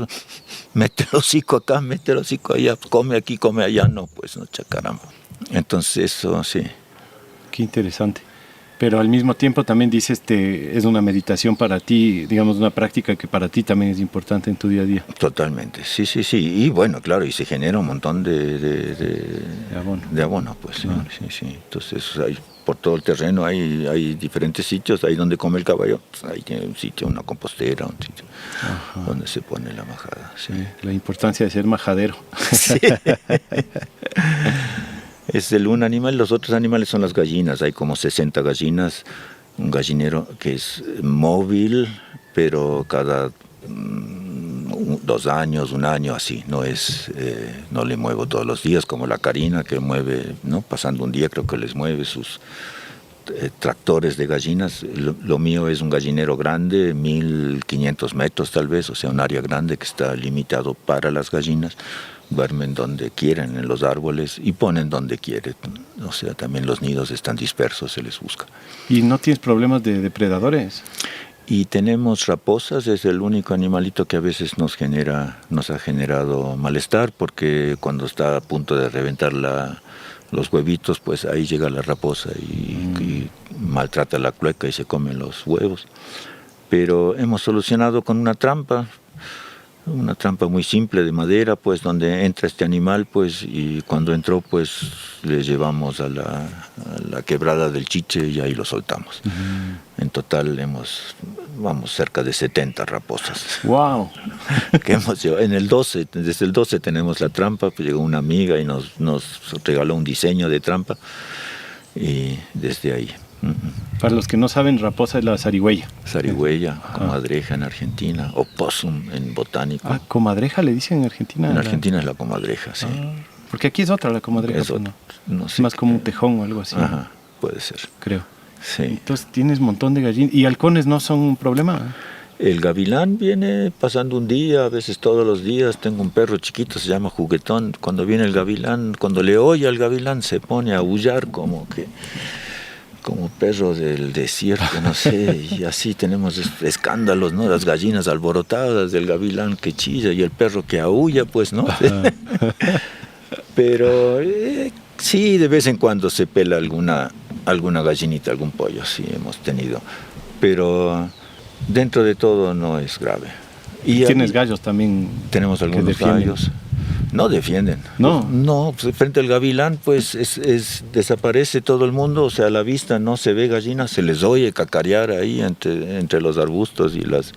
mete el hocico acá, mete el hocico allá, come aquí, come allá, no, pues, no, chacaramba. Entonces eso, sí. Qué interesante. Pero al mismo tiempo también dices es una meditación para ti, digamos, una práctica que para ti también es importante en tu día a día. Totalmente, sí. Y bueno, claro, y se genera un montón de abono, pues, sí. Entonces, por todo el terreno hay diferentes sitios, ahí donde come el caballo, pues, ahí tiene un sitio, una compostera, un sitio donde se pone la majada. Sí. La importancia de ser majadero. Sí. Es un animal, los otros animales son las gallinas, hay como 60 gallinas, un gallinero que es móvil, pero cada 2 años, 1 año, así, no le muevo todos los días como la Karina, que mueve, ¿no? Pasando un día creo que les mueve sus tractores de gallinas. Lo mío es un gallinero grande, 1500 metros tal vez, o sea, un área grande que está limitado para las gallinas. Duermen donde quieren, en los árboles, y ponen donde quieren. O sea, también los nidos están dispersos, se les busca. ¿Y no tienes problemas de depredadores? Y tenemos raposas, es el único animalito que a veces nos ha generado malestar, porque cuando está a punto de reventar los huevitos, pues ahí llega la raposa y maltrata la clueca y se comen los huevos. Pero hemos solucionado con una trampa muy simple de madera, pues, donde entra este animal, pues, y cuando entró, pues, le llevamos a la quebrada del Chiche y ahí lo soltamos. En total vamos cerca de 70 raposas. ¡Wow! Que hemos llevado. Desde el 12 tenemos la trampa, pues llegó una amiga y nos regaló un diseño de trampa, y desde ahí. Para los que no saben, raposa es la zarigüeya. Zarigüeya, comadreja en Argentina, o possum en botánico. ¿Comadreja le dicen en Argentina? En Argentina es la comadreja, sí. Porque aquí es otra la comadreja. Es otra. No sé, más como un tejón o algo así. Ajá, puede ser. Creo. Sí. Entonces tienes un montón de gallinas. ¿Y halcones no son un problema? El gavilán viene pasando un día, a veces todos los días. Tengo un perro chiquito, se llama Juguetón. Cuando viene el gavilán, cuando le oye al gavilán, se pone a aullar como perro del desierto, no sé, y así tenemos escándalos, ¿no? Las gallinas alborotadas, del gavilán que chilla y el perro que aúlla, pues, ¿no? Pero sí, de vez en cuando se pela alguna gallinita, algún pollo, sí hemos tenido, pero dentro de todo no es grave. ¿Y tienes gallos también? Tenemos algunos gallos. No defienden. No, pues frente al gavilán, pues desaparece todo el mundo, o sea, a la vista no se ve gallina, se les oye cacarear ahí entre los arbustos y las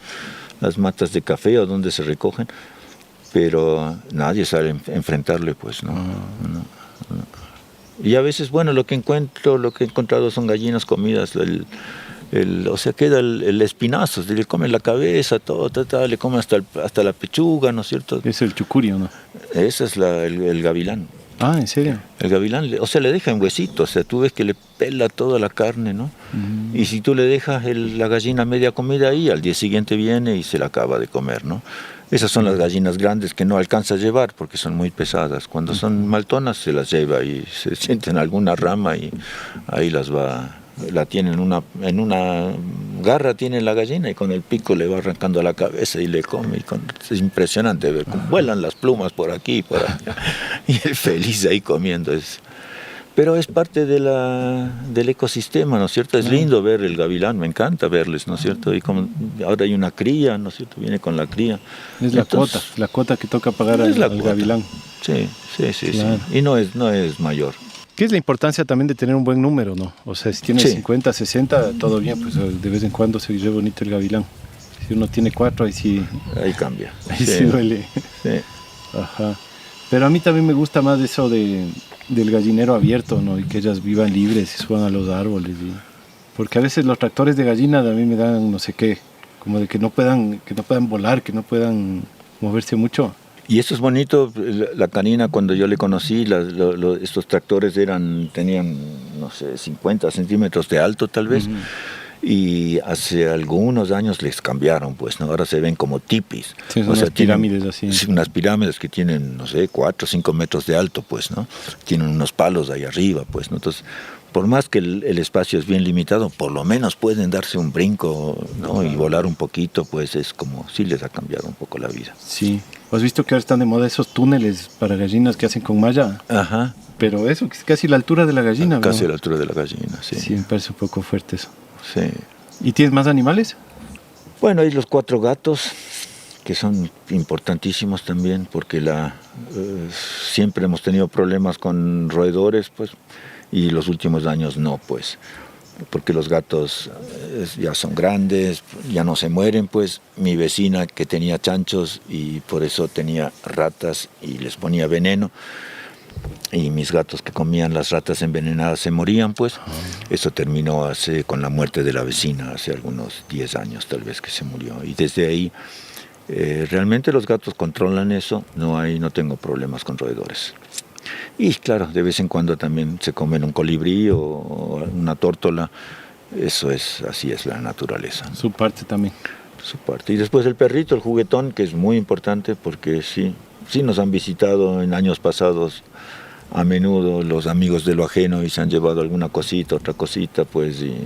matas de café o donde se recogen, pero nadie sabe enfrentarle, pues, no. Y a veces, bueno, lo que he encontrado son gallinas comidas, o sea, queda el espinazo, le comen la cabeza, todo, le comen hasta la pechuga, ¿no es cierto? Es el chucurio, ¿no? Ese es el gavilán. Ah, ¿en serio? El gavilán, o sea, le dejan huesito, o sea, tú ves que le pela toda la carne, ¿no? Y si tú le dejas la gallina media comida ahí, al día siguiente viene y se la acaba de comer, ¿no? Esas son las gallinas grandes que no alcanza a llevar porque son muy pesadas. Cuando son maltonas se las lleva y se sienten en alguna rama y ahí la tienen en una garra, tiene la gallina y con el pico le va arrancando la cabeza y le come. Es impresionante ver cómo vuelan las plumas por aquí y por allá. Y él feliz ahí comiendo. Pero es parte del ecosistema, ¿no es cierto? Es lindo ver el gavilán, me encanta verles, ¿no es cierto? Y como ahora hay una cría, ¿no es cierto? Viene con la cría. Es la cuota que toca pagar al gavilán. Sí, claro. Y no es mayor. ¿Qué es la importancia también de tener un buen número, no? O sea, si tienes 50, 60, todo bien, pues de vez en cuando se ve bonito el gavilán. Si uno tiene 4, ahí sí... Ahí cambia. Ahí sí duele. Sí. Ajá. Pero a mí también me gusta más eso del gallinero abierto, ¿no? Y que ellas vivan libres y suban a los árboles. Porque a veces los tractores de gallinas a mí me dan no sé qué, como de que no puedan volar, que no puedan moverse mucho. Y eso es bonito, la canina cuando yo le conocí, estos tractores tenían, no sé, 50 centímetros de alto tal vez, y hace algunos años les cambiaron, pues, ¿no? Ahora se ven como tipis. Sí, son unas pirámides así. Unas pirámides que tienen, no sé, 4 o 5 metros de alto, pues, ¿no? Tienen unos palos ahí arriba, pues, ¿no? Entonces, por más que el espacio es bien limitado, por lo menos pueden darse un brinco, ¿no? Y volar un poquito, pues es como, sí les ha cambiado un poco la vida. Sí. ¿Has visto que ahora están de moda esos túneles para gallinas que hacen con malla? Ajá. Pero eso, que es casi la altura de la gallina, Casi ¿no? a la altura de la gallina, sí. Sí, me parece un poco fuerte eso. Sí. ¿Y tienes más animales? Bueno, hay los 4 gatos, que son importantísimos también, porque siempre hemos tenido problemas con roedores, pues, y los últimos años no, pues, porque los gatos ya son grandes, ya no se mueren, pues. Mi vecina que tenía chanchos y por eso tenía ratas y les ponía veneno, y mis gatos que comían las ratas envenenadas se morían, pues. Eso terminó con la muerte de la vecina, hace algunos 10 años tal vez que se murió, y desde ahí realmente los gatos controlan eso, no tengo problemas con roedores. Y claro, de vez en cuando también se comen un colibrí o una tórtola, así es la naturaleza. Su parte también. Su parte. Y después el perrito, el juguetón, que es muy importante porque sí nos han visitado en años pasados a menudo los amigos de lo ajeno y se han llevado alguna cosita, otra cosita, pues, y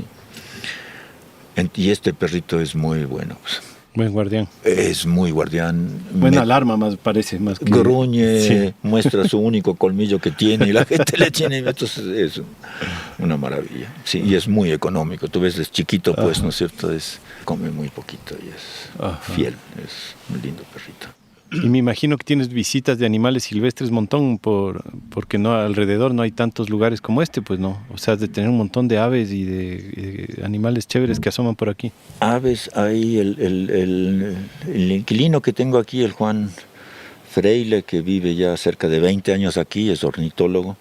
este perrito es muy bueno, pues. Buen guardián. Es muy guardián. Buena alarma, más parece. Más que... Gruñe, sí. Muestra su único colmillo que tiene y la gente le tiene. Entonces es una maravilla. Sí, y es muy económico. Tú ves, es chiquito, pues, ¿no es cierto? Come muy poquito y es fiel. Es un lindo perrito. Y me imagino que tienes visitas de animales silvestres montón, porque no alrededor no hay tantos lugares como este, pues no. O sea, has de tener un montón de aves y de animales chéveres que asoman por aquí. Aves, hay el inquilino que tengo aquí, el Juan Freile, que vive ya cerca de 20 años aquí, es ornitólogo.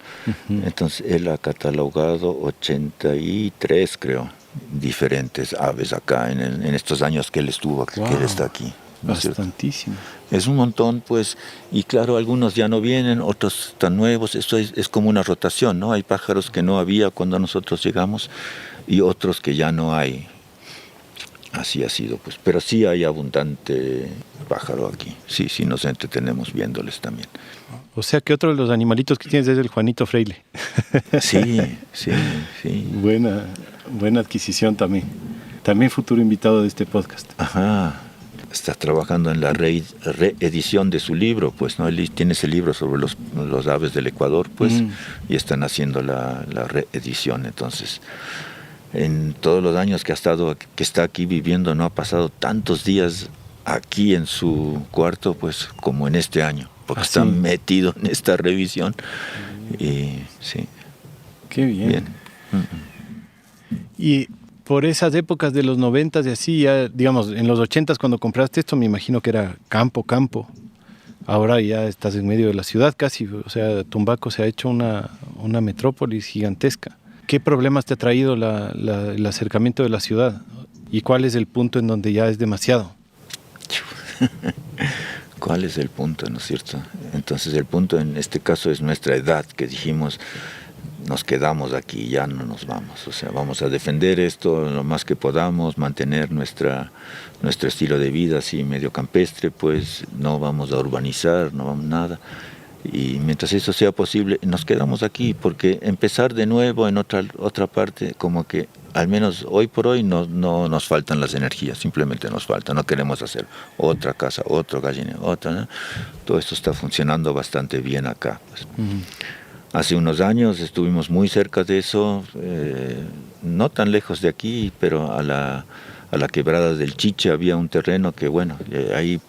Entonces él ha catalogado 83, creo, diferentes aves acá en estos años que él estuvo, que él está aquí. ¿No Bastantísimo. Es un montón, pues, y claro, algunos ya no vienen, otros están nuevos. Esto es como una rotación, ¿no? Hay pájaros que no había cuando nosotros llegamos y otros que ya no hay. Así ha sido, pues. Pero sí hay abundante pájaro aquí. Sí, nos entretenemos viéndoles también. O sea que otro de los animalitos que tienes es el Juanito Freile. Sí. Buena adquisición también. También futuro invitado de este podcast. Ajá. Está trabajando en la reedición de su libro, pues, ¿no? Él tiene ese libro sobre los aves del Ecuador, pues, y están haciendo la reedición. Entonces, en todos los años que está aquí viviendo, no ha pasado tantos días aquí en su cuarto, pues, como en este año, porque está metido en esta revisión. Y sí. Qué bien. Y por esas épocas de los 90s y así, ya, digamos, en los 80s cuando compraste esto, me imagino que era campo. Ahora ya estás en medio de la ciudad casi, o sea, Tumbaco se ha hecho una metrópolis gigantesca. ¿Qué problemas te ha traído el acercamiento de la ciudad? ¿Y cuál es el punto en donde ya es demasiado? ¿Cuál es el punto, no es cierto? Entonces el punto en este caso es nuestra edad, que dijimos, nos quedamos aquí, ya no nos vamos. O sea, vamos a defender esto lo más que podamos, mantener nuestro estilo de vida así medio campestre, pues no vamos a urbanizar, no vamos nada. Y mientras eso sea posible, nos quedamos aquí, porque empezar de nuevo en otra parte, como que al menos hoy por hoy no nos faltan las energías, simplemente nos falta, no queremos hacer otra casa, otro gallinero, otra, ¿no? Todo esto está funcionando bastante bien acá. Pues. Hace unos años estuvimos muy cerca de eso, no tan lejos de aquí, pero a la quebrada del Chiche había un terreno que, bueno, ahí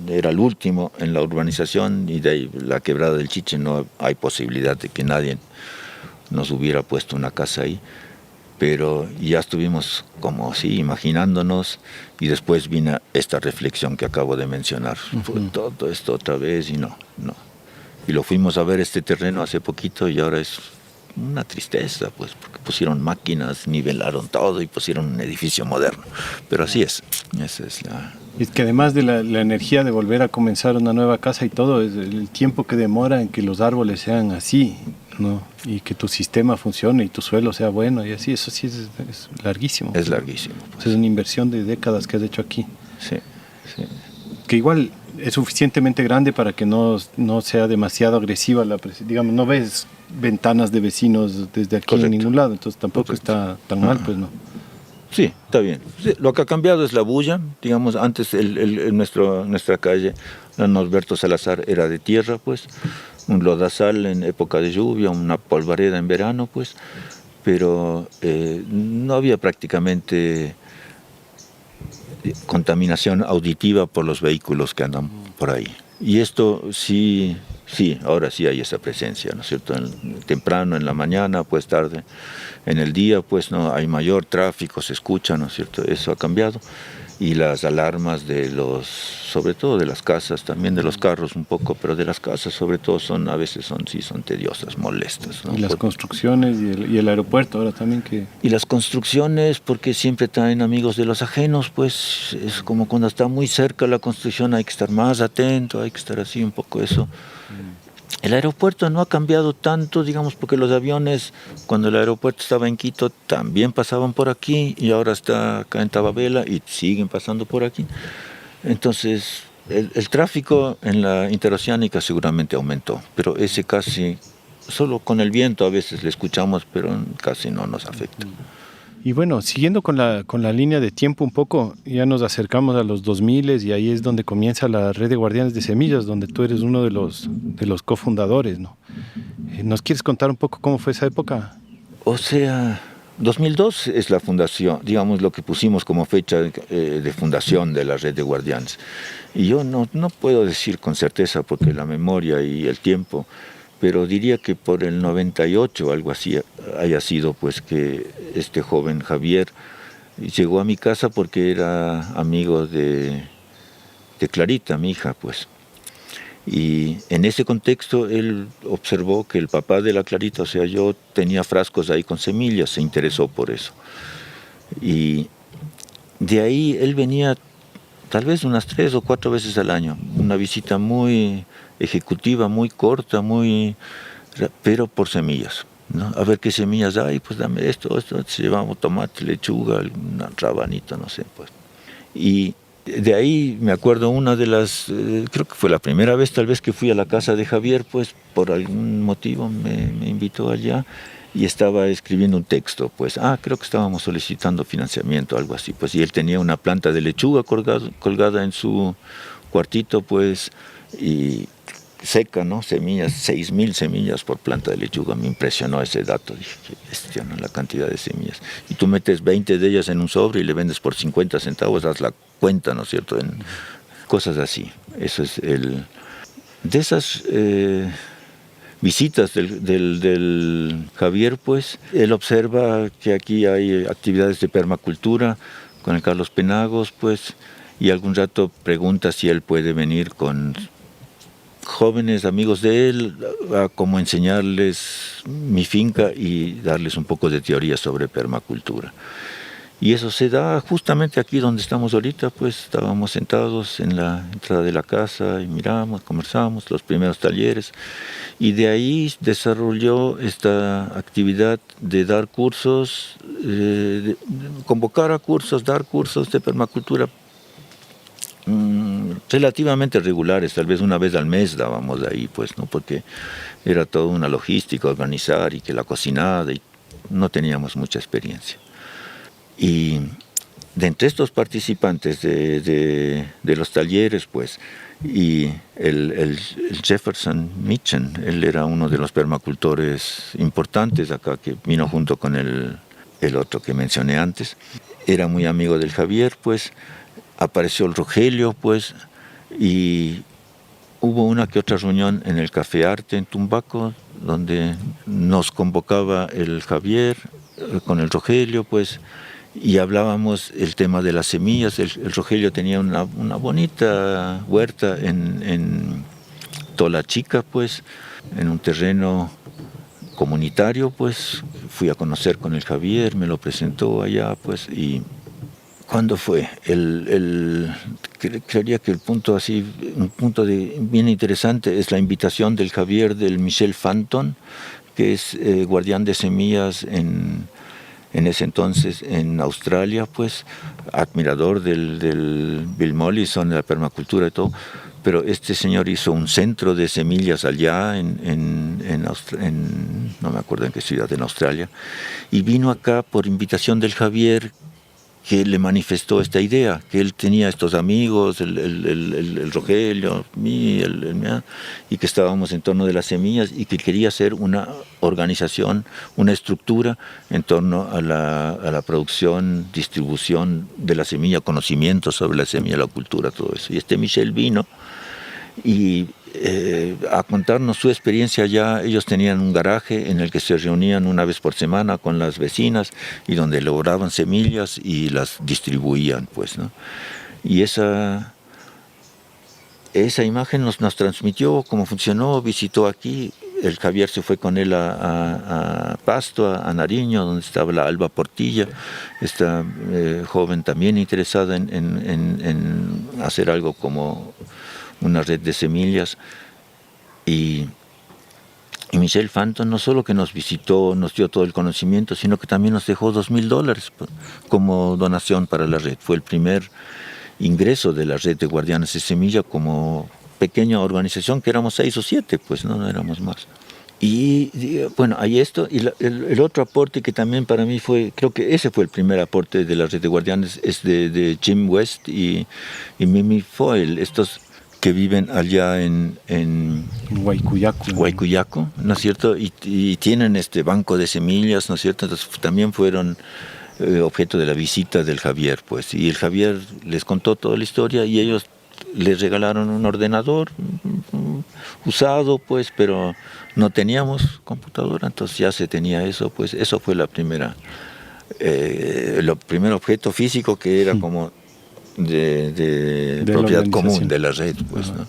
era el último en la urbanización, y de ahí la quebrada del Chiche no hay posibilidad de que nadie nos hubiera puesto una casa ahí, pero ya estuvimos como así imaginándonos, y después vino esta reflexión que acabo de mencionar. Fue todo esto otra vez y no. Y lo fuimos a ver este terreno hace poquito y ahora es una tristeza, pues, porque pusieron máquinas, nivelaron todo y pusieron un edificio moderno. Pero así es, esa es la... Es que además de la energía de volver a comenzar una nueva casa y todo, es el tiempo que demora en que los árboles sean así, ¿no? Y que tu sistema funcione y tu suelo sea bueno y así, eso sí es larguísimo. Es larguísimo. Pues. Es una inversión de décadas que has hecho aquí. Sí. Que igual es suficientemente grande para que no sea demasiado agresiva la presión. Digamos, no ves ventanas de vecinos desde aquí. Correcto. En ningún lado, entonces tampoco Correcto. Está tan mal, pues no. Sí, está bien. Sí, lo que ha cambiado es la bulla. Digamos, antes nuestra calle, la Norberto Salazar, era de tierra, pues, un lodazal en época de lluvia, una polvareda en verano, pues, pero no había prácticamente contaminación auditiva por los vehículos que andan por ahí. Y esto sí, ahora sí hay esa presencia, ¿no es cierto? Temprano, en la mañana, pues tarde, en el día, pues no hay mayor tráfico, se escucha, ¿no es cierto? Eso ha cambiado. Y las alarmas sobre todo de las casas, también de los carros un poco, pero de las casas sobre todo a veces son tediosas, molestas, ¿no? Y las construcciones y el aeropuerto ahora también que... Y las construcciones, porque siempre traen amigos de los ajenos, pues es como cuando está muy cerca la construcción hay que estar más atento, hay que estar así un poco eso. El aeropuerto no ha cambiado tanto, digamos, porque los aviones, cuando el aeropuerto estaba en Quito, también pasaban por aquí, y ahora está acá en Tababela y siguen pasando por aquí. Entonces, el tráfico en la interoceánica seguramente aumentó, pero ese casi, solo con el viento a veces le escuchamos, pero casi no nos afecta. Y bueno, siguiendo con la línea de tiempo un poco, ya nos acercamos a los 2000 y ahí es donde comienza la red de guardianes de semillas, donde tú eres uno de los cofundadores, ¿no? ¿Nos quieres contar un poco cómo fue esa época? O sea, 2002 es la fundación, digamos lo que pusimos como fecha de fundación de la red de guardianes. Y yo no puedo decir con certeza porque la memoria y el tiempo, pero diría que por el 98 o algo así haya sido pues que este joven Javier llegó a mi casa porque era amigo de Clarita, mi hija, pues. Y en ese contexto él observó que el papá de la Clarita, o sea, yo tenía frascos ahí con semillas, se interesó por eso. Y de ahí él venía tal vez unas 3 o 4 veces al año, una visita muy ejecutiva, muy corta, pero por semillas, ¿no? A ver qué semillas hay, pues dame esto, llevamos tomate, lechuga, una rabanita, no sé, pues. Y de ahí me acuerdo una de las, creo que fue la primera vez tal vez que fui a la casa de Javier, pues por algún motivo me invitó allá y estaba escribiendo un texto, pues, creo que estábamos solicitando financiamiento, algo así, pues, y él tenía una planta de lechuga colgada en su cuartito, pues, y seca, ¿no? Semillas, 6,000 semillas por planta de lechuga. Me impresionó ese dato. Dije, qué bestia, ¿no? La cantidad de semillas. Y tú metes 20 de ellas en un sobre y le vendes por 50 centavos, haz la cuenta, ¿no es cierto? En cosas así. Eso es de esas visitas del Javier, pues, él observa que aquí hay actividades de permacultura con el Carlos Penagos, pues, y algún rato pregunta si él puede venir con jóvenes amigos de él a cómo enseñarles mi finca y darles un poco de teoría sobre permacultura. Y eso se da justamente aquí donde estamos ahorita, pues estábamos sentados en la entrada de la casa y miramos, conversamos, los primeros talleres. Y de ahí desarrolló esta actividad de dar cursos, de convocar a cursos, dar cursos de permacultura relativamente regulares, tal vez una vez al mes dábamos de ahí, pues, ¿no? Porque era toda una logística organizar y que la cocinada, y no teníamos mucha experiencia. Y de entre estos participantes de los talleres, pues, y el Jefferson Mitchen, él era uno de los permacultores importantes acá, que vino junto con el otro que mencioné antes. Era muy amigo del Javier, pues, apareció el Rogelio, pues, y hubo una que otra reunión en el Café Arte en Tumbaco, donde nos convocaba el Javier con el Rogelio, pues, y hablábamos el tema de las semillas. El Rogelio tenía una bonita huerta en Tola Chica, pues, en un terreno comunitario, pues. Fui a conocer con el Javier, me lo presentó allá, pues, y ¿cuándo fue? Creería que un punto bien interesante es la invitación del Javier del Michel Fanton, que es guardián de semillas en ese entonces en Australia, pues, admirador del Bill Mollison, de la permacultura y todo, pero este señor hizo un centro de semillas allá no me acuerdo en qué ciudad en Australia, y vino acá por invitación del Javier, que le manifestó esta idea, que él tenía estos amigos, el Rogelio, mí, y que estábamos en torno de las semillas y que quería hacer una organización, una estructura en torno a la producción, distribución de la semilla, conocimiento sobre la semilla, la cultura, todo eso. Y este Michel vino y a contarnos su experiencia allá. Ellos tenían un garaje en el que se reunían una vez por semana con las vecinas y donde elaboraban semillas y las distribuían, pues, ¿no? Y esa imagen nos transmitió cómo funcionó. Visitó aquí, el Javier se fue con él a Pasto, a Nariño, donde estaba la Alba Portilla, esta joven también interesada en hacer algo como una red de semillas. Y Michel Fanton no solo que nos visitó, nos dio todo el conocimiento, sino que también nos dejó $2,000 como donación para la red. Fue el primer ingreso de la red de Guardianes de Semilla como pequeña organización, que éramos 6 o 7, pues no éramos más. Y bueno, hay esto, y el otro aporte que también para mí fue, creo que ese fue el primer aporte de la red de Guardianes, es de Jim West y Mimi Foyle, estos que viven allá en Guaycuyaco, ¿no es cierto? Y tienen este banco de semillas, ¿no es cierto? Entonces también fueron objeto de la visita del Javier, pues. Y el Javier les contó toda la historia y ellos les regalaron un ordenador usado, pues, pero no teníamos computadora, entonces ya se tenía eso, pues. Eso fue lo primer objeto físico que era como de propiedad común de la red, pues, ¿no?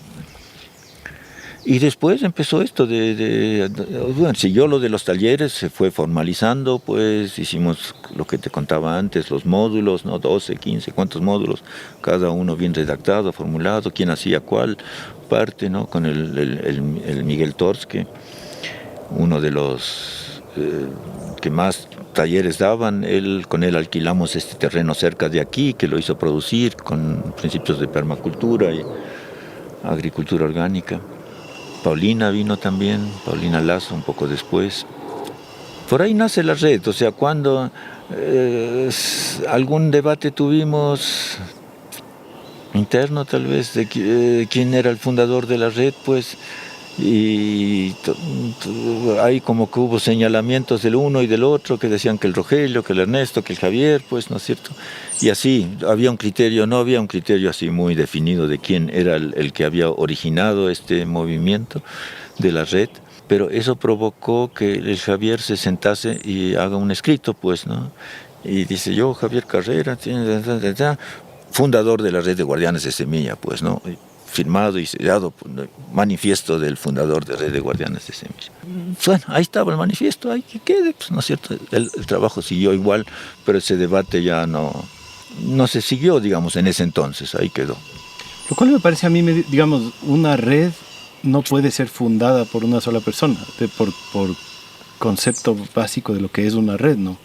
Y después empezó esto bueno, siguió lo de los talleres, se fue formalizando, pues hicimos lo que te contaba antes, los módulos, ¿no? 12, 15, cuántos módulos, cada uno bien redactado, formulado, quién hacía cuál parte, ¿no? Con el Miguel Torske, uno de los que más talleres daban. Con él alquilamos este terreno cerca de aquí, que lo hizo producir con principios de permacultura y agricultura orgánica. Paulina vino también, Paulina Lazo un poco después. Por ahí nace la red, o sea, cuando algún debate tuvimos interno tal vez de quién era el fundador de la red, pues, y ahí como que hubo señalamientos del uno y del otro, que decían que el Rogelio, que el Ernesto, que el Javier, pues, ¿no es cierto? Y así, no había un criterio así muy definido de quién era el que había originado este movimiento de la red, pero eso provocó que el Javier se sentase y haga un escrito, pues, ¿no? Y dice: yo, Javier Carrera, fundador de la red de Guardianes de Semilla, pues, ¿no? firmado y sellado, pues, manifiesto del fundador de Red de Guardianes de Semilla. Bueno, ahí estaba el manifiesto, ahí que quede, pues, ¿no es cierto? El trabajo siguió igual, pero ese debate ya no se siguió, digamos, en ese entonces, ahí quedó. Lo cual me parece a mí, digamos, una red no puede ser fundada por una sola persona, por concepto básico de lo que es una red, ¿no?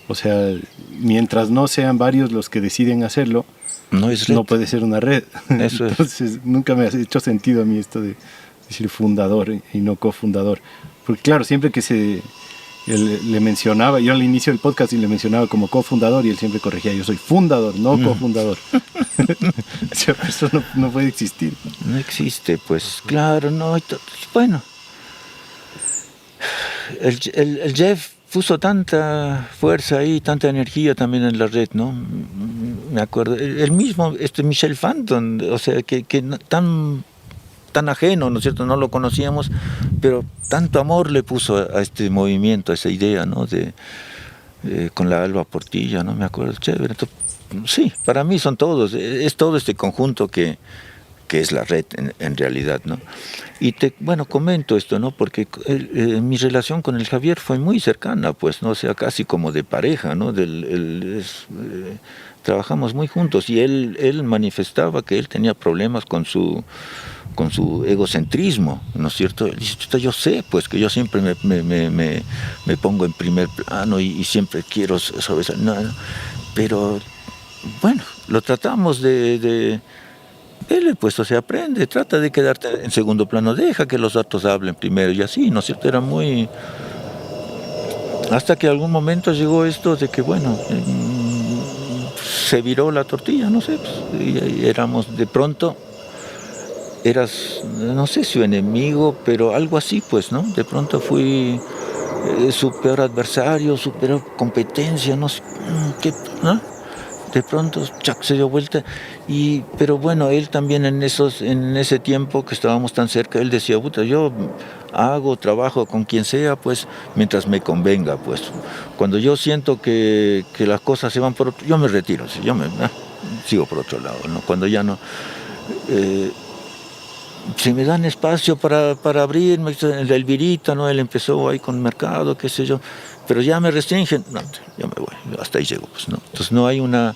O sea, mientras no sean varios los que deciden hacerlo, no puede ser una red. Eso es. Entonces, nunca me ha hecho sentido a mí esto de decir fundador y no cofundador. Porque claro, siempre que le mencionaba, yo al inicio del podcast y le mencionaba como cofundador y él siempre corregía, yo soy fundador, no cofundador. O sea, eso no puede existir. No existe, pues claro, no. Bueno, el Jeff puso tanta fuerza ahí, tanta energía también en la red, ¿no? Me acuerdo, el mismo, Michel Fanton, o sea, que tan ajeno, ¿no es cierto? No lo conocíamos, pero tanto amor le puso a este movimiento, a esa idea, ¿no? Con la Alba Portilla, ¿no? Me acuerdo, chévere. Entonces, sí, para mí son todos, es todo este conjunto que es la red en realidad, ¿no? Y comento esto, ¿no? Porque mi relación con el Javier fue muy cercana, pues, ¿no? O sea, casi como de pareja, ¿no? Trabajamos muy juntos y él manifestaba que él tenía problemas con su egocentrismo, ¿no es cierto? Él dice, yo sé, pues, que yo siempre me pongo en primer plano y siempre quiero sobresalir, pero, bueno, lo tratamos de él, pues, o sea, aprende, trata de quedarte en segundo plano, deja que los otros hablen primero y así, ¿no es cierto? Era muy... Hasta que algún momento llegó esto de que, bueno, se viró la tortilla, no sé, pues, y éramos de pronto, no sé si su enemigo, pero algo así, pues, ¿no? De pronto fui su peor adversario, su peor competencia, no sé, ¿qué, no? De pronto Chuck se dio vuelta, pero bueno, él también en ese tiempo que estábamos tan cerca, él decía, puta, yo trabajo con quien sea, pues, mientras me convenga, pues. Cuando yo siento que las cosas se van por otro, yo me retiro, sigo por otro lado, ¿no? Cuando ya no... si me dan espacio para abrirme, el Virita, ¿no? Él empezó ahí con mercado, qué sé yo, pero ya me restringen, no, ya me voy, hasta ahí llego, pues, ¿no? Entonces no hay una...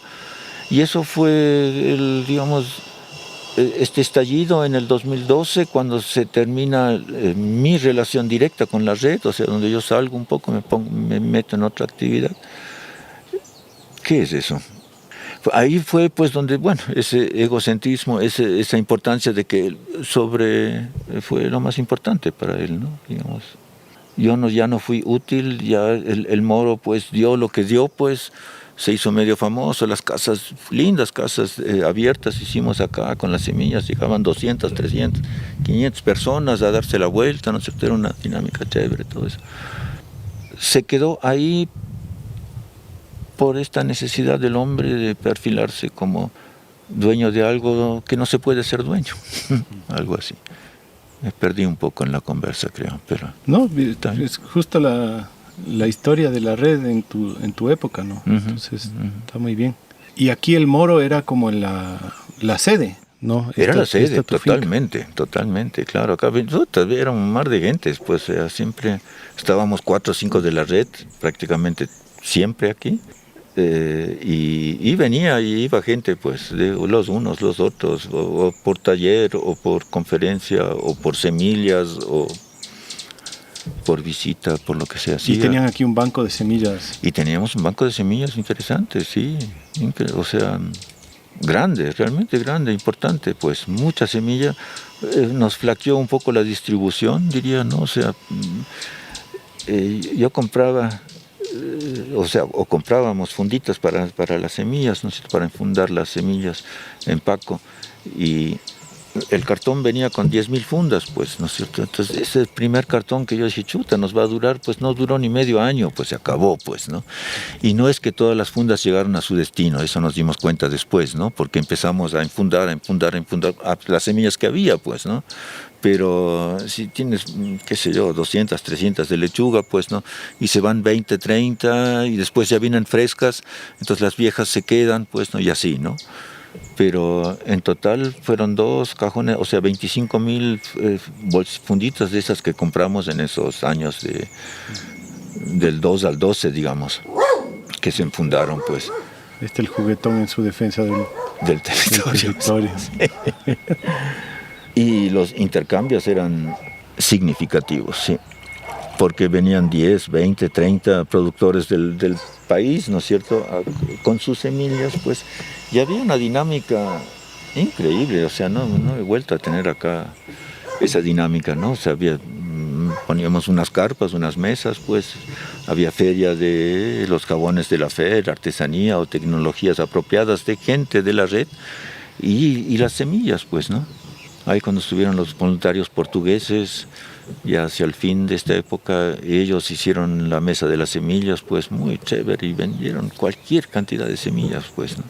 Y eso fue, este estallido en el 2012, cuando se termina mi relación directa con la red, o sea, donde yo salgo un poco, me meto en otra actividad. ¿Qué es eso? Ahí fue, pues, donde, bueno, ese egocentrismo, esa importancia de que fue lo más importante para él, ¿no? Digamos, yo ya no fui útil, ya el Moro, pues, dio lo que dio, pues, se hizo medio famoso, las casas, lindas casas abiertas hicimos acá con las semillas, llegaban 200, 300, 500 personas a darse la vuelta, ¿no es cierto? Era una dinámica chévere, todo eso. Se quedó ahí por esta necesidad del hombre de perfilarse como dueño de algo que no se puede ser dueño, algo así. Me perdí un poco en la conversa, creo, pero... No, es justo la historia de la red en tu época, ¿no? Entonces, está muy bien. Y aquí el Moro era como la sede, ¿no? Era la sede, totalmente, claro. Acá era un mar de gentes, pues siempre estábamos 4 o 5 de la red, prácticamente siempre aquí. Y iba gente, pues, de los unos, los otros, o por taller, o por conferencia, o por semillas, o por visita, por lo que sea. Y tenían aquí un banco de semillas. Y teníamos un banco de semillas interesante, sí, o sea, grande, realmente grande, importante, pues, mucha semilla. Nos flaqueó un poco la distribución, diría, ¿no? O sea, yo compraba... o comprábamos funditas para las semillas, ¿no? Para enfundar las semillas en Paco, y el cartón venía con 10.000 fundas, pues, ¿no es cierto? Entonces ese primer cartón que yo dije, chuta, nos va a durar, pues no duró ni medio año, pues se acabó, pues, ¿no? Y no es que todas las fundas llegaron a su destino, eso nos dimos cuenta después, ¿no? Porque empezamos a enfundar las semillas que había, pues, ¿no? Pero si tienes, qué sé yo, 200, 300 de lechuga, pues, ¿no? Y se van 20, 30, y después ya vienen frescas, entonces las viejas se quedan, pues, ¿no? Y así, ¿no? pero en total fueron 2 cajones, o sea, 25,000 funditas de esas que compramos en esos años del 2 al 12, digamos, que se enfundaron, pues. El juguetón en su defensa del territorio. Y los intercambios eran significativos, sí, porque venían 10, 20, 30 productores del país, ¿no es cierto?, con sus semillas, pues, y había una dinámica increíble, o sea, no he vuelto a tener acá esa dinámica, ¿no? O sea, poníamos unas carpas, unas mesas, pues, había feria de los jabones de la FER, artesanía o tecnologías apropiadas de gente de la red, y las semillas, pues, ¿no? Ahí cuando estuvieron los voluntarios portugueses, ya hacia el fin de esta época, ellos hicieron la mesa de las semillas, pues muy chévere, y vendieron cualquier cantidad de semillas, pues, ¿no?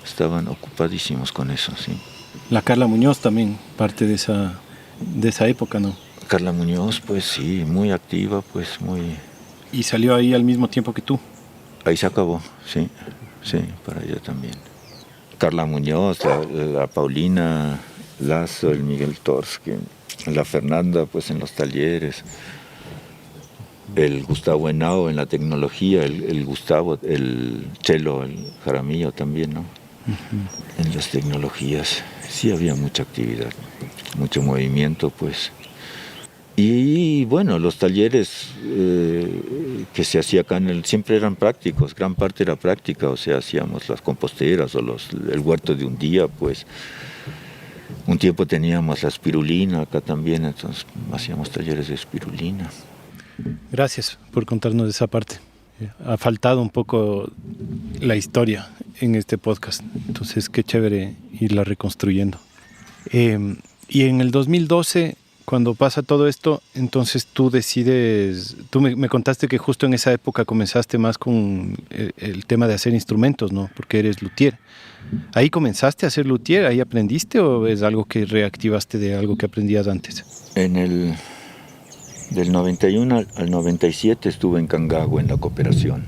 Estaban ocupadísimos con eso, sí. La Carla Muñoz también, parte de esa época, ¿no? Carla Muñoz, pues sí, muy activa, pues muy... ¿Y salió ahí al mismo tiempo que tú? Ahí se acabó, sí, para ella también. Carla Muñoz, la Paulina Lazo, el Miguel Torsky, la Fernanda, pues en los talleres, el Gustavo Henao en la tecnología, el Gustavo, el Chelo, el Jaramillo también, ¿no? Uh-huh. En las tecnologías sí había mucha actividad, mucho movimiento, pues. Y bueno, los talleres que se hacía acá siempre eran prácticos, gran parte era práctica, o sea, hacíamos las composteras o el huerto de un día, pues. Un tiempo teníamos la espirulina acá también, entonces hacíamos talleres de espirulina. Gracias por contarnos esa parte. Ha faltado un poco la historia en este podcast, entonces qué chévere irla reconstruyendo. Y en el 2012, cuando pasa todo esto, entonces tú decides, tú me contaste que justo en esa época comenzaste más con el tema de hacer instrumentos, ¿no? Porque eres luthier. ¿Ahí comenzaste a ser luthier? ¿Ahí aprendiste o es algo que reactivaste de algo que aprendías antes? Del 91 al 97 estuve en Cangagua en la cooperación,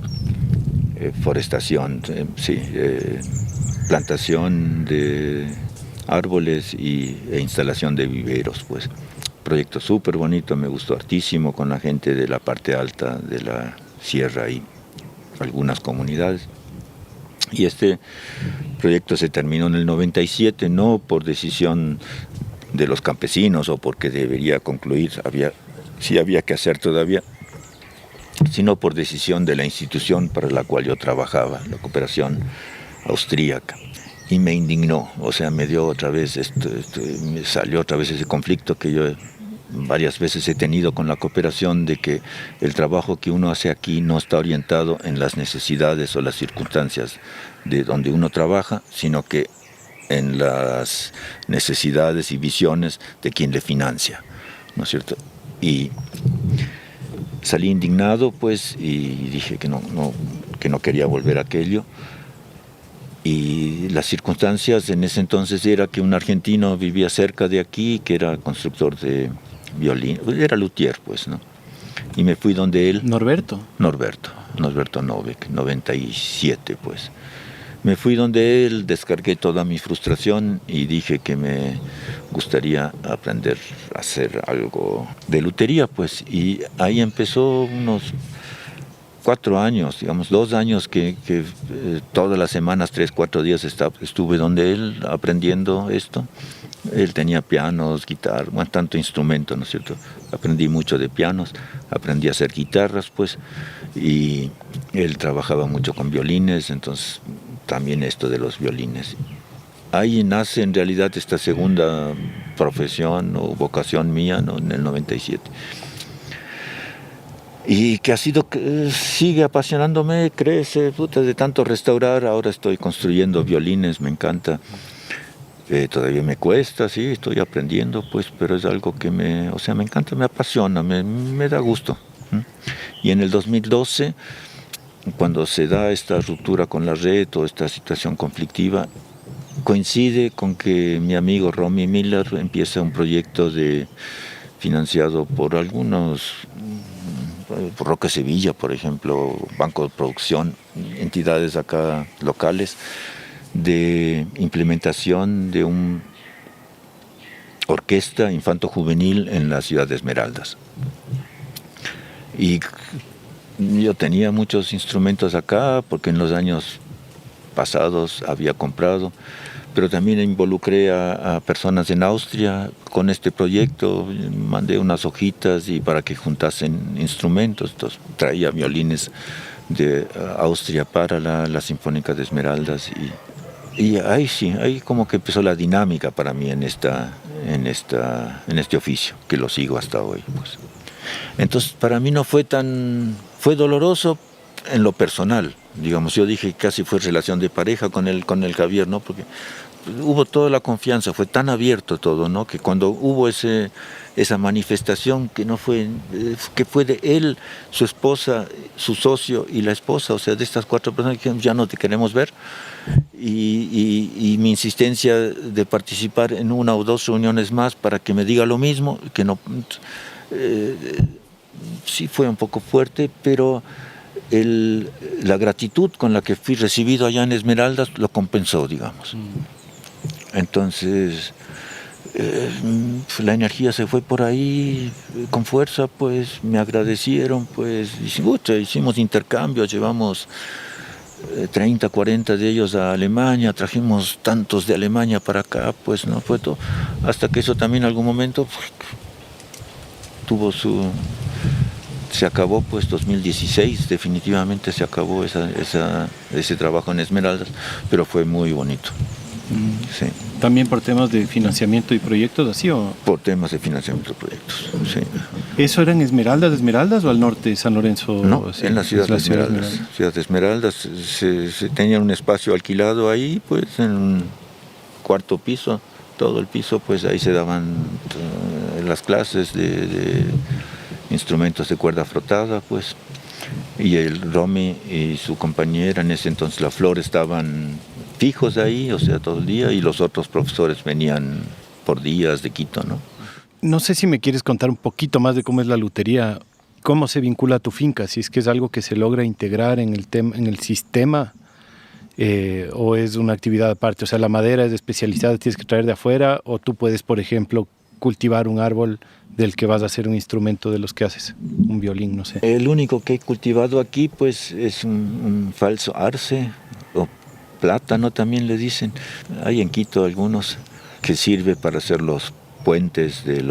forestación, plantación de árboles e instalación de viveros, pues. Proyecto súper bonito, me gustó hartísimo con la gente de la parte alta de la sierra y algunas comunidades. Y este proyecto se terminó en el 97, no por decisión de los campesinos o porque debería concluir, sí había que hacer todavía, sino por decisión de la institución para la cual yo trabajaba, la cooperación austríaca. Y me indignó, o sea, me dio otra vez, me salió otra vez ese conflicto que yo varias veces he tenido con la cooperación, de que el trabajo que uno hace aquí no está orientado en las necesidades o las circunstancias de donde uno trabaja, sino que en las necesidades y visiones de quien le financia, ¿no es cierto? Y salí indignado, pues, y dije que no quería volver a aquello. Y las circunstancias en ese entonces era que un argentino vivía cerca de aquí, que era constructor de violín, era luthier, pues, ¿no? Y me fui donde él. Norberto Novek, 97, pues. Me fui donde él, descargué toda mi frustración y dije que me gustaría aprender a hacer algo de lutería, pues. Y ahí empezó unos 4 años, digamos, 2 años que todas las semanas, 3, 4 días estuve donde él aprendiendo esto. Él tenía pianos, guitarras, bueno, tanto instrumento, ¿no es cierto? Aprendí mucho de pianos, aprendí a hacer guitarras, pues, y él trabajaba mucho con violines, entonces también esto de los violines. Ahí nace en realidad esta segunda profesión o vocación mía, ¿no? En el 97. Y que sigue apasionándome, crece, de tanto restaurar. Ahora estoy construyendo violines, me encanta. Todavía me cuesta, sí, estoy aprendiendo, pues, pero es algo que me encanta, me apasiona, me da gusto. Y en el 2012, cuando se da esta ruptura con la red o esta situación conflictiva, coincide con que mi amigo Romy Miller empieza un proyecto financiado por algunos, por Roque Sevilla, por ejemplo, Banco de Producción, entidades acá locales, de implementación de una orquesta infanto-juvenil en la ciudad de Esmeraldas. Y yo tenía muchos instrumentos acá, porque en los años pasados había comprado, pero también involucré a personas en Austria con este proyecto. Mandé unas hojitas y para que juntasen instrumentos. Entonces traía violines de Austria para la Sinfónica de Esmeraldas y ahí sí, ahí como que empezó la dinámica para mí en este oficio, que lo sigo hasta hoy, pues. Entonces para mí no fue fue doloroso en lo personal, digamos. Yo dije casi fue relación de pareja con el Javier, ¿no? Porque hubo toda la confianza, fue tan abierto todo, ¿no? Que cuando hubo esa manifestación que no fue, que fue de él, su esposa, su socio y la esposa, o sea, de estas 4 personas que dijeron, ya no te queremos ver, y mi insistencia de participar en 1 o 2 reuniones más para que me diga lo mismo, que no, sí fue un poco fuerte, pero la gratitud con la que fui recibido allá en Esmeraldas lo compensó, digamos. Entonces, la energía se fue por ahí con fuerza, pues me agradecieron, pues hicimos intercambios, llevamos 30, 40 de ellos a Alemania, trajimos tantos de Alemania para acá, pues no fue todo, hasta que eso también en algún momento se acabó, pues 2016 definitivamente se acabó ese trabajo en Esmeraldas, pero fue muy bonito. Sí. ¿También por temas de financiamiento y proyectos así o...? Por temas de financiamiento de proyectos, sí. ¿Eso era en Esmeraldas o al norte de San Lorenzo? No, en la ciudad de Esmeraldas. Ciudad de Esmeraldas se tenía un espacio alquilado ahí, pues en un 4º piso, todo el piso, pues ahí se daban las clases de instrumentos de cuerda frotada, pues. Y el Romy y su compañera, en ese entonces la Flor, estaban fijos ahí, o sea, todo el día, y los otros profesores venían por días de Quito, ¿no? No sé si me quieres contar un poquito más de cómo es la lutería, cómo se vincula a tu finca, si es que es algo que se logra integrar en el sistema o es una actividad aparte. O sea, la madera es especializada, tienes que traer de afuera, o tú puedes, por ejemplo, cultivar un árbol del que vas a hacer un instrumento de los que haces, un violín, no sé. El único que he cultivado aquí, pues, es un falso arce, o plátano también le dicen. Hay en Quito algunos que sirve para hacer los puentes de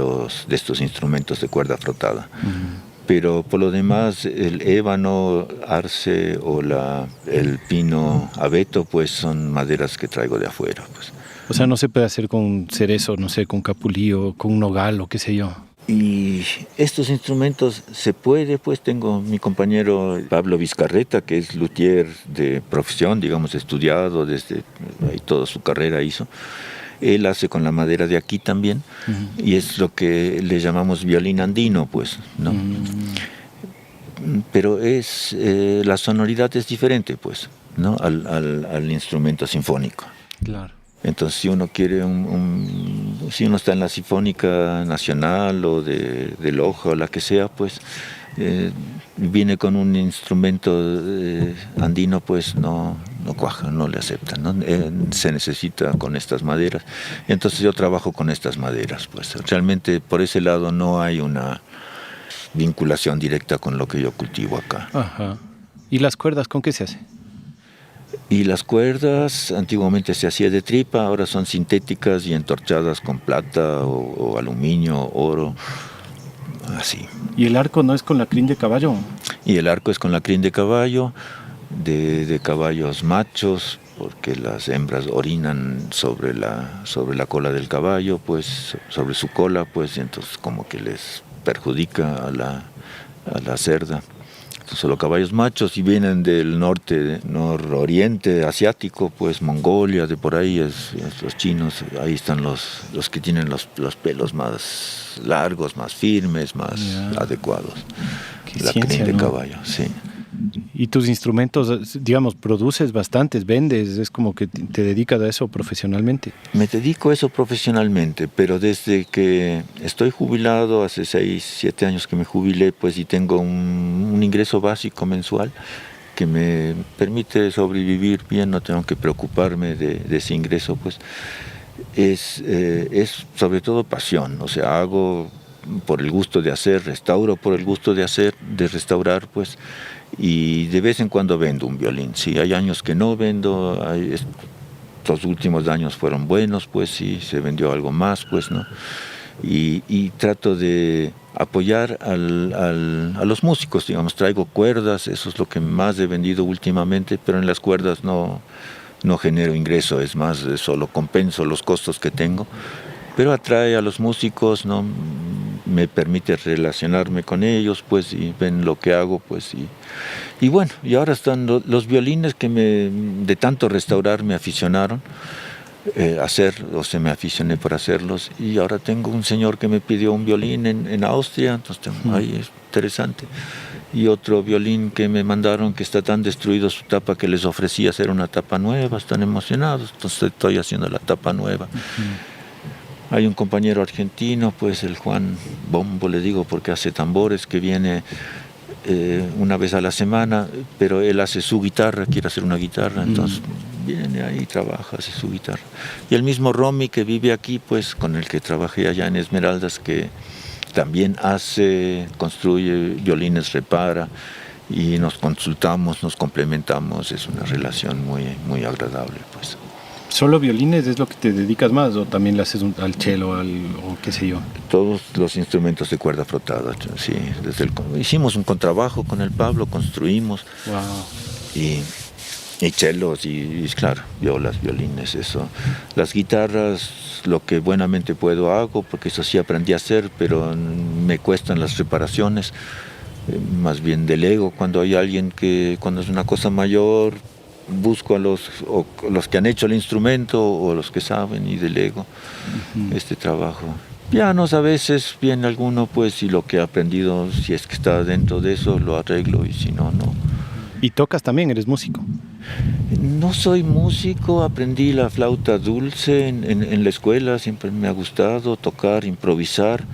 estos instrumentos de cuerda frotada. Pero por lo demás, el ébano, arce o el pino abeto, pues son maderas que traigo de afuera, pues. O sea, no se puede hacer con cerezo, no sé, con capulí con nogal o qué sé yo. Y estos instrumentos se puede, pues tengo mi compañero Pablo Vizcarreta, que es luthier de profesión, digamos, estudiado, desde ahí toda su carrera hizo. Él hace con la madera de aquí también, y es lo que le llamamos violín andino, pues, ¿no? Pero la sonoridad es diferente, pues, ¿no? Al instrumento sinfónico. Claro. Entonces, si uno quiere si uno está en la Sinfónica Nacional o de Loja o la que sea, pues viene con un instrumento andino, pues no cuaja, no le aceptan, ¿no? Se necesita con estas maderas. Entonces yo trabajo con estas maderas, pues realmente por ese lado no hay una vinculación directa con lo que yo cultivo acá. Ajá. ¿Y las cuerdas con qué se hace? Y las cuerdas antiguamente se hacía de tripa, ahora son sintéticas y entorchadas con plata o aluminio, oro, así. ¿Y el arco no es con la crin de caballo? Y el arco es con la crin de caballo, de caballos machos, porque las hembras orinan sobre la cola del caballo, pues sobre su cola, pues entonces como que les perjudica a la cerda. Solo caballos machos, y vienen del nororiente asiático, pues Mongolia, de por ahí, los chinos. Ahí están los que tienen los pelos más largos, más firmes, más adecuados. Qué la ciencia, crin de ¿no? caballo, sí. ¿Y tus instrumentos, digamos, produces bastantes, vendes? ¿Es como que te dedicas a eso profesionalmente? Me dedico a eso profesionalmente, pero desde que estoy jubilado, hace 6, 7 años que me jubilé, pues, y tengo un ingreso básico mensual, que me permite sobrevivir bien, no tengo que preocuparme de ese ingreso, pues es sobre todo pasión. O sea, hago por el gusto de hacer, restauro por el gusto de hacer, de restaurar, pues, y de vez en cuando vendo un violín. Sí, hay años que no vendo, estos últimos años fueron buenos, pues sí, se vendió algo más, pues, ¿no? Y trato de apoyar a los músicos, digamos, traigo cuerdas, eso es lo que más he vendido últimamente, pero en las cuerdas no genero ingreso, es más, solo compenso los costos que tengo, pero atrae a los músicos, ¿no? Me permite relacionarme con ellos, pues, y ven lo que hago, pues, y bueno, y ahora están los violines que de tanto restaurar me aficionaron me aficioné por hacerlos, y ahora tengo un señor que me pidió un violín en Austria, entonces ahí es interesante, y otro violín que me mandaron que está tan destruido su tapa que les ofrecí hacer una tapa nueva, están emocionados, entonces estoy haciendo la tapa nueva. Hay un compañero argentino, pues el Juan Bombo le digo porque hace tambores, que viene una vez a la semana, pero él hace su guitarra, quiere hacer una guitarra, entonces viene ahí, trabaja, hace su guitarra. Y el mismo Romy que vive aquí, pues con el que trabajé allá en Esmeraldas, que también construye violines, repara, y nos consultamos, nos complementamos, es una relación muy, muy agradable, pues. ¿Solo violines es lo que te dedicas más o también le haces al cello o qué sé yo? Todos los instrumentos de cuerda frotada, sí. Hicimos un contrabajo con el Pablo, construimos. Wow. Y chelos y claro, violas, violines, eso. Las guitarras, lo que buenamente puedo hago, porque eso sí aprendí a hacer, pero me cuestan las reparaciones. Más bien delego cuando hay alguien cuando es una cosa mayor, busco a los que han hecho el instrumento o los que saben y delego este trabajo. Pianos a veces viene alguno, pues, y lo que he aprendido, si es que está dentro de eso, lo arreglo, y si no, no. ¿Y tocas también? ¿Eres músico? No soy músico, aprendí la flauta dulce en la escuela, siempre me ha gustado tocar, improvisar,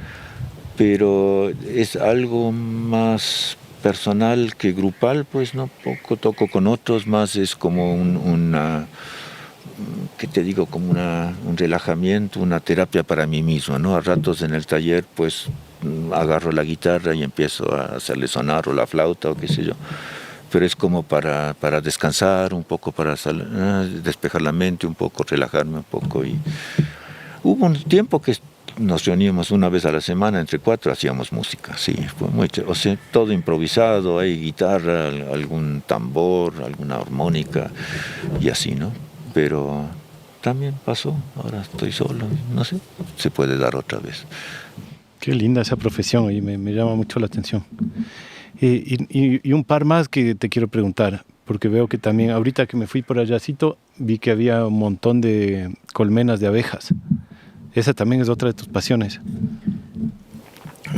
pero es algo más personal que grupal, pues no, poco toco con otros, más es como ¿qué te digo? Como un relajamiento, una terapia para mí mismo, ¿no? A ratos en el taller, pues agarro la guitarra y empiezo a hacerle sonar, o la flauta, o qué sé yo. Pero es como para descansar un poco, para despejar la mente un poco, relajarme un poco. Y hubo un tiempo que nos reuníamos una vez a la semana, entre 4, hacíamos música, sí, fue o sea, todo improvisado, hay guitarra, algún tambor, alguna armónica y así, ¿no? Pero también pasó, ahora estoy solo, no sé, se puede dar otra vez. Qué linda esa profesión, y me llama mucho la atención. Y un par más que te quiero preguntar, porque veo que también, ahorita que me fui por allácito, vi que había un montón de colmenas de abejas. Esa también es otra de tus pasiones.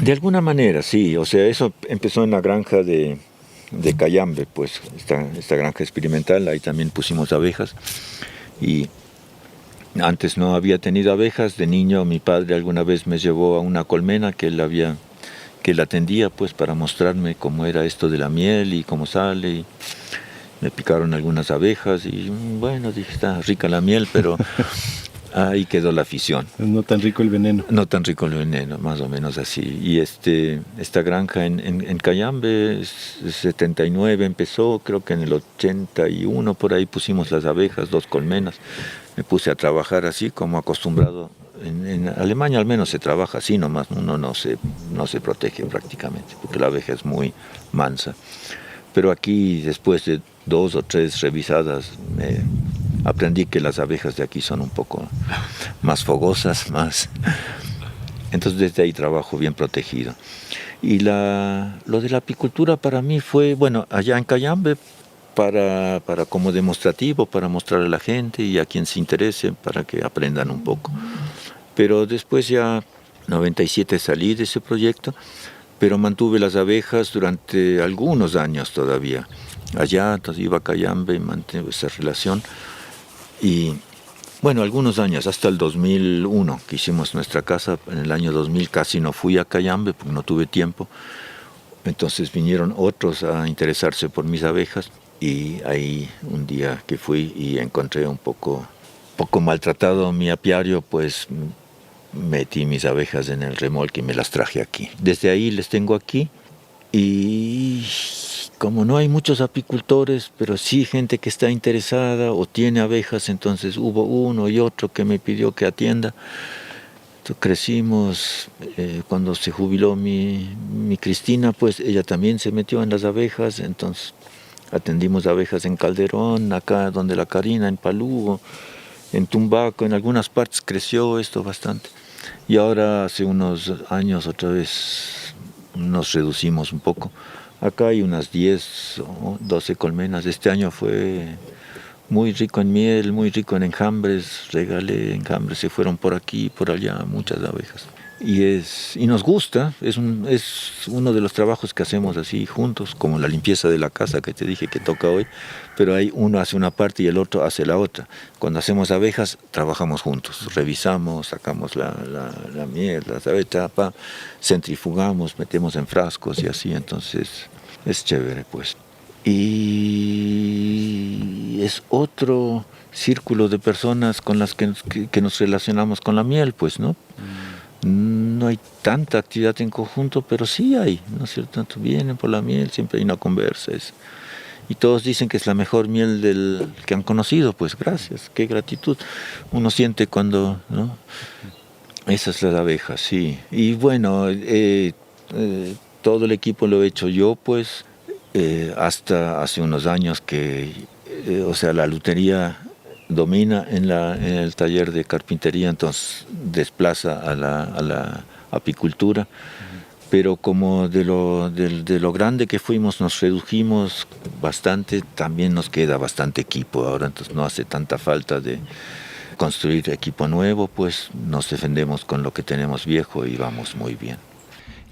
De alguna manera, sí. O sea, eso empezó en la granja de Cayambe, pues, esta granja experimental. Ahí también pusimos abejas. Y antes no había tenido abejas. De niño, mi padre alguna vez me llevó a una colmena que él atendía, pues, para mostrarme cómo era esto de la miel y cómo sale. Y me picaron algunas abejas y, bueno, dije, está rica la miel, pero... ahí quedó la afición. No tan rico el veneno. No tan rico el veneno, más o menos así. Y esta granja en Cayambe, 79 empezó, creo que en el 81 por ahí pusimos las abejas, 2 colmenas. Me puse a trabajar así como acostumbrado. En Alemania al menos se trabaja así nomás, uno no se protege prácticamente, porque la abeja es muy mansa. Pero aquí, después de 2 o 3 revisadas, aprendí que las abejas de aquí son un poco más fogosas, más. Entonces desde ahí trabajo bien protegido. Y lo de la apicultura para mí fue, bueno, allá en Cayambe, para como demostrativo, para mostrarle a la gente y a quien se interese, para que aprendan un poco. Pero después ya, 97 salí de ese proyecto, pero mantuve las abejas durante algunos años todavía. Allá, entonces iba a Cayambe y mantuve esa relación. Y bueno, algunos años, hasta el 2001 que hicimos nuestra casa. En el año 2000 casi no fui a Cayambe porque no tuve tiempo. Entonces vinieron otros a interesarse por mis abejas Y ahí un día que fui y encontré un poco maltratado mi apiario, pues metí mis abejas en el remolque y me las traje aquí. Desde ahí les tengo aquí y como no hay muchos apicultores, pero sí gente que está interesada o tiene abejas, entonces hubo uno y otro que me pidió que atienda. Entonces crecimos, cuando se jubiló mi Cristina, pues ella también se metió en las abejas, entonces atendimos abejas en Calderón, acá donde la Karina, en Palugo, en Tumbaco, en algunas partes creció esto bastante. Y ahora hace unos años otra vez nos reducimos un poco. Acá hay unas 10 o 12 colmenas. Este año fue muy rico en miel, muy rico en enjambres. Regalé enjambres, se fueron por aquí y por allá muchas abejas. Y nos gusta, es uno de los trabajos que hacemos así juntos, como la limpieza de la casa que te dije que toca hoy, pero ahí uno hace una parte y el otro hace la otra. Cuando hacemos abejas, trabajamos juntos, revisamos, sacamos la miel, las abejas, centrifugamos, metemos en frascos y así, entonces es chévere pues. Y es otro círculo de personas con las que nos relacionamos con la miel, pues, ¿no? No hay tanta actividad en conjunto, pero sí hay, ¿no es cierto? Vienen por la miel, siempre hay una conversa. Y todos dicen que es la mejor miel que han conocido, pues gracias, qué gratitud. Uno siente cuando, ¿no? Esa es la abeja, sí. Y bueno, todo el equipo lo he hecho yo, pues, hasta hace unos años que, la lutería domina en el taller de carpintería, entonces desplaza a la apicultura, pero como de lo grande que fuimos nos redujimos bastante, también nos queda bastante equipo ahora, entonces no hace tanta falta de construir equipo nuevo, pues nos defendemos con lo que tenemos viejo y vamos muy bien.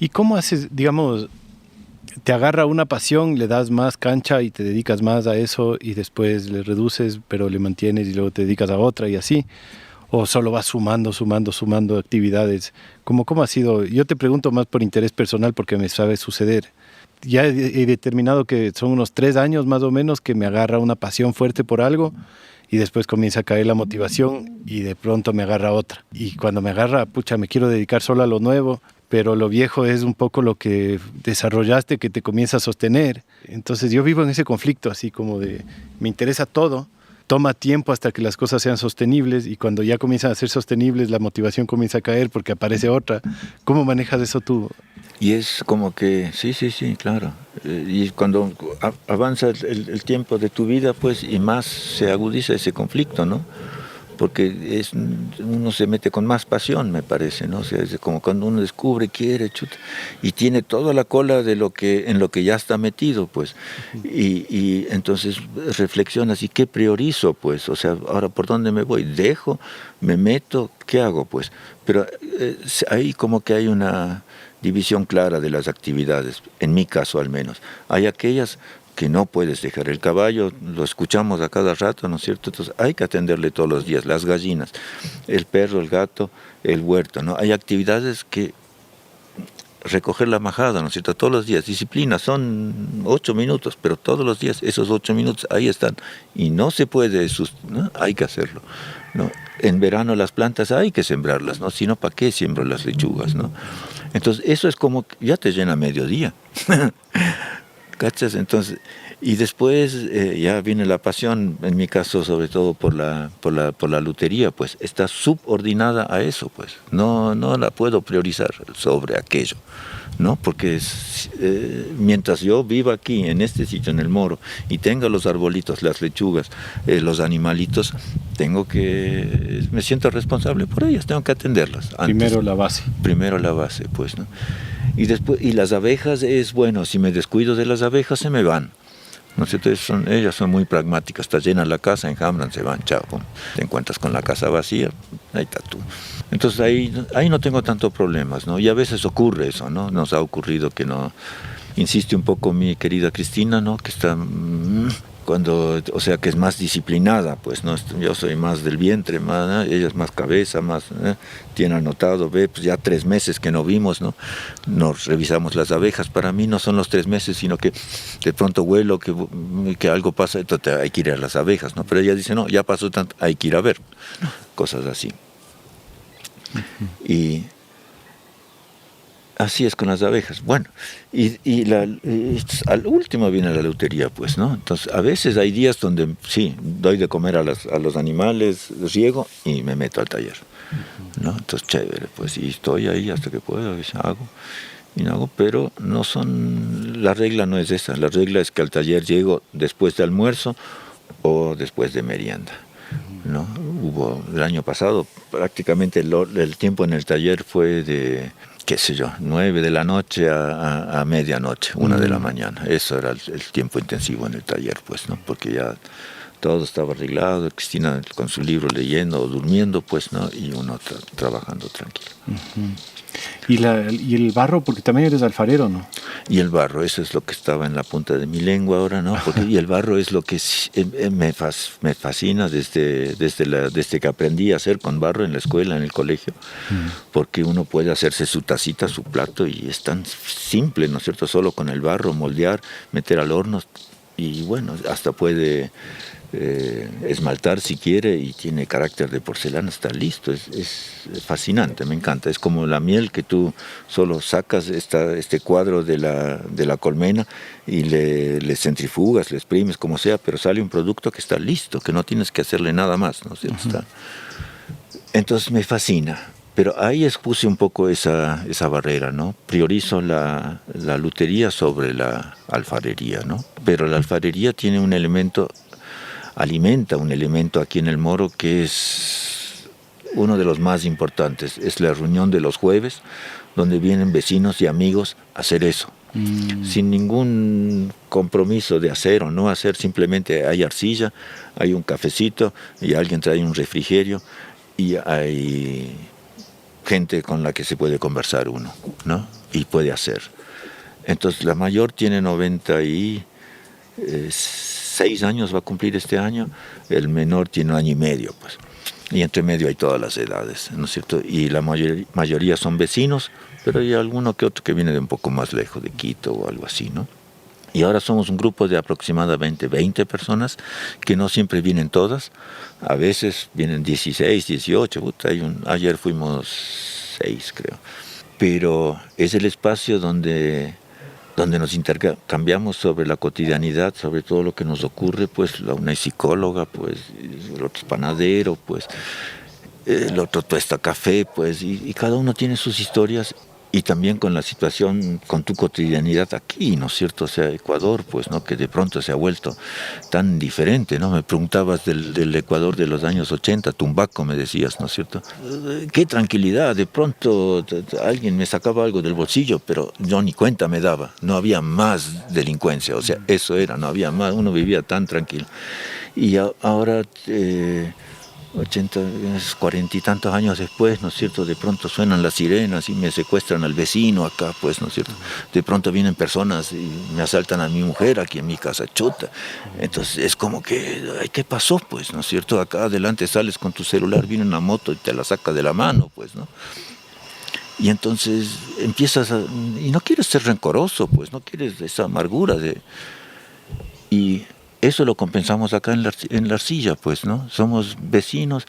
¿Y cómo haces, digamos, te agarra una pasión, le das más cancha y te dedicas más a eso y después le reduces, pero le mantienes y luego te dedicas a otra y así? ¿O solo vas sumando actividades? ¿Cómo ha sido? Yo te pregunto más por interés personal porque me sabe suceder. Ya he determinado que son unos 3 años más o menos que me agarra una pasión fuerte por algo y después comienza a caer la motivación y de pronto me agarra otra. Y cuando me agarra, me quiero dedicar solo a lo nuevo, pero lo viejo es un poco lo que desarrollaste que te comienza a sostener. Entonces yo vivo en ese conflicto así como de me interesa todo, toma tiempo hasta que las cosas sean sostenibles y cuando ya comienzan a ser sostenibles la motivación comienza a caer porque aparece otra. ¿Cómo manejas eso tú? Y es como que, sí, claro. Y cuando avanza el tiempo de tu vida, pues, y más se agudiza ese conflicto, ¿no? Porque uno se mete con más pasión, me parece, ¿no? O sea, es como cuando uno descubre, quiere, chuta, y tiene toda la cola en lo que ya está metido, pues. Y entonces reflexionas, ¿y qué priorizo, pues? O sea, ahora, ¿por dónde me voy? ¿Dejo? ¿Me meto? ¿Qué hago, pues? Pero ahí como que hay una división clara de las actividades, en mi caso al menos. Hay aquellas que no puedes dejar. El caballo lo escuchamos a cada rato, ¿no es cierto? Entonces hay que atenderle todos los días, las gallinas, el perro, el gato, el huerto, ¿no? Hay actividades que recoger la majada, ¿no es cierto? Todos los días, disciplina, son 8 minutos, pero todos los días esos 8 minutos ahí están y no se puede, ¿no? Hay que hacerlo, ¿no? En verano las plantas hay que sembrarlas, ¿no? Si no, ¿para qué siembro las lechugas, ¿no? Entonces eso es como, ya te llena mediodía. ¿Cachas? Entonces, y después ya viene la pasión, en mi caso sobre todo por la lutería, pues está subordinada a eso, pues no la puedo priorizar sobre aquello, ¿no? Porque mientras yo viva aquí, en este sitio, en el Moro, y tenga los arbolitos, las lechugas, los animalitos, me siento responsable por ellas, tengo que atenderlas. Primero la base. Primero la base, pues, ¿no? Y las abejas es, bueno, si me descuido de las abejas se me van, ¿no es cierto? Ellas son muy pragmáticas, está llena la casa, enjambran, se van, chao, te encuentras con la casa vacía, ahí está tú. Entonces ahí no tengo tantos problemas, ¿no? Y a veces ocurre eso, ¿no? Nos ha ocurrido que no, insiste un poco mi querida Cristina, ¿no? Que está o sea, que es más disciplinada, pues, ¿no? Yo soy más del vientre, más, ¿no? Ella es más cabeza, más, tiene anotado, ve, pues ya 3 meses que no vimos, ¿no? Nos revisamos las abejas. Para mí no son los 3 meses, sino que de pronto huelo que algo pasa, entonces hay que ir a las abejas, ¿no? Pero ella dice, no, ya pasó tanto, hay que ir a ver, cosas así. Y así es con las abejas. Bueno, al último viene la lotería, pues, ¿no? Entonces, a veces hay días donde sí, doy de comer a los animales, riego y me meto al taller, ¿no? Entonces, chévere, pues, y estoy ahí hasta que puedo, a veces hago, pero la regla no es esa. La regla es que al taller llego después de almuerzo o después de merienda, ¿no? El año pasado, prácticamente el tiempo en el taller fue de, qué sé yo, 9 de la noche a medianoche, 1 de la mañana. Eso era el tiempo intensivo en el taller, pues, ¿no? Porque ya todo estaba arreglado, Cristina con su libro leyendo o durmiendo, pues, ¿no? Y uno trabajando tranquilo. ¿Y el barro? Porque también eres alfarero, ¿no? Y el barro, eso es lo que estaba en la punta de mi lengua ahora, ¿no? Y el barro es lo que me fascina desde que aprendí a hacer con barro en la escuela, en el colegio, porque uno puede hacerse su tacita, su plato, y es tan simple, ¿no es cierto? Solo con el barro, moldear, meter al horno, y bueno, hasta puede esmaltar si quiere, y tiene carácter de porcelana, está listo. Es fascinante, me encanta. Es como la miel, que tú solo sacas este cuadro de la colmena y le centrifugas, le exprimes, como sea, pero sale un producto que está listo, que no tienes que hacerle nada más, ¿no? Entonces me fascina. Pero ahí expuse un poco esa barrera, ¿no? Priorizo la lutería sobre la alfarería, ¿no? Pero la alfarería tiene un elemento, alimenta un elemento aquí en El Moro que es uno de los más importantes. Es la reunión de los jueves, donde vienen vecinos y amigos a hacer eso. Sin ningún compromiso de hacer o no hacer, simplemente hay arcilla, hay un cafecito y alguien trae un refrigerio y hay gente con la que se puede conversar uno, ¿no? Y puede hacer. Entonces la mayor tiene 96 años, va a cumplir este año, el menor tiene 1 año y medio, pues. Y entre medio hay todas las edades, ¿no es cierto? Y la mayoría son vecinos, pero hay alguno que otro que viene de un poco más lejos, de Quito o algo así, ¿no? Y ahora somos un grupo de aproximadamente 20 personas, que no siempre vienen todas. A veces vienen 16, 18, ayer fuimos 6, creo. Pero es el espacio donde nos intercambiamos sobre la cotidianidad, sobre todo lo que nos ocurre, pues una es psicóloga, pues el otro es panadero, pues el otro tuesta café, pues, y cada uno tiene sus historias. Y también con la situación, con tu cotidianidad aquí, ¿no es cierto? O sea, Ecuador, pues, ¿no? Que de pronto se ha vuelto tan diferente, ¿no? Me preguntabas del Ecuador de los años 80, Tumbaco, me decías, ¿no es cierto? Qué tranquilidad, de pronto alguien me sacaba algo del bolsillo, pero yo ni cuenta me daba, no había más delincuencia, o sea, eso era, no había más, uno vivía tan tranquilo. Y ahora 40 y tantos años después, ¿no es cierto? De pronto suenan las sirenas y me secuestran al vecino acá, pues, ¿no es cierto? De pronto vienen personas y me asaltan a mi mujer aquí en mi casa, chuta. Entonces es como que, ay, ¿qué pasó, pues, ¿no es cierto? Acá adelante sales con tu celular, viene una moto y te la saca de la mano, pues, ¿no? Y entonces y no quieres ser rencoroso, pues, no quieres esa amargura y eso lo compensamos acá en la arcilla, pues, ¿no? Somos vecinos,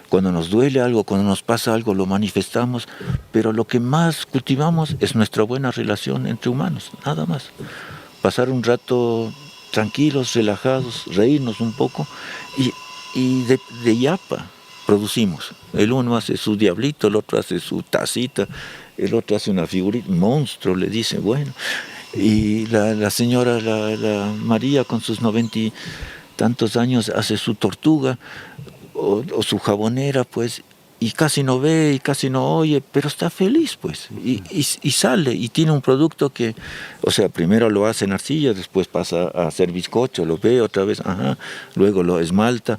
cuando nos duele algo, cuando nos pasa algo, lo manifestamos, pero lo que más cultivamos es nuestra buena relación entre humanos, nada más. Pasar un rato tranquilos, relajados, reírnos un poco, y de yapa producimos. El uno hace su diablito, el otro hace su tacita, el otro hace una figurita, monstruo, le dice, bueno. Y la señora, la María, con sus 90 y tantos años, hace su tortuga o su jabonera, pues, y casi no ve y casi no oye, pero está feliz, pues, y sale y tiene un producto que, o sea, primero lo hace en arcilla, después pasa a hacer bizcocho, lo ve otra vez, luego lo esmalta,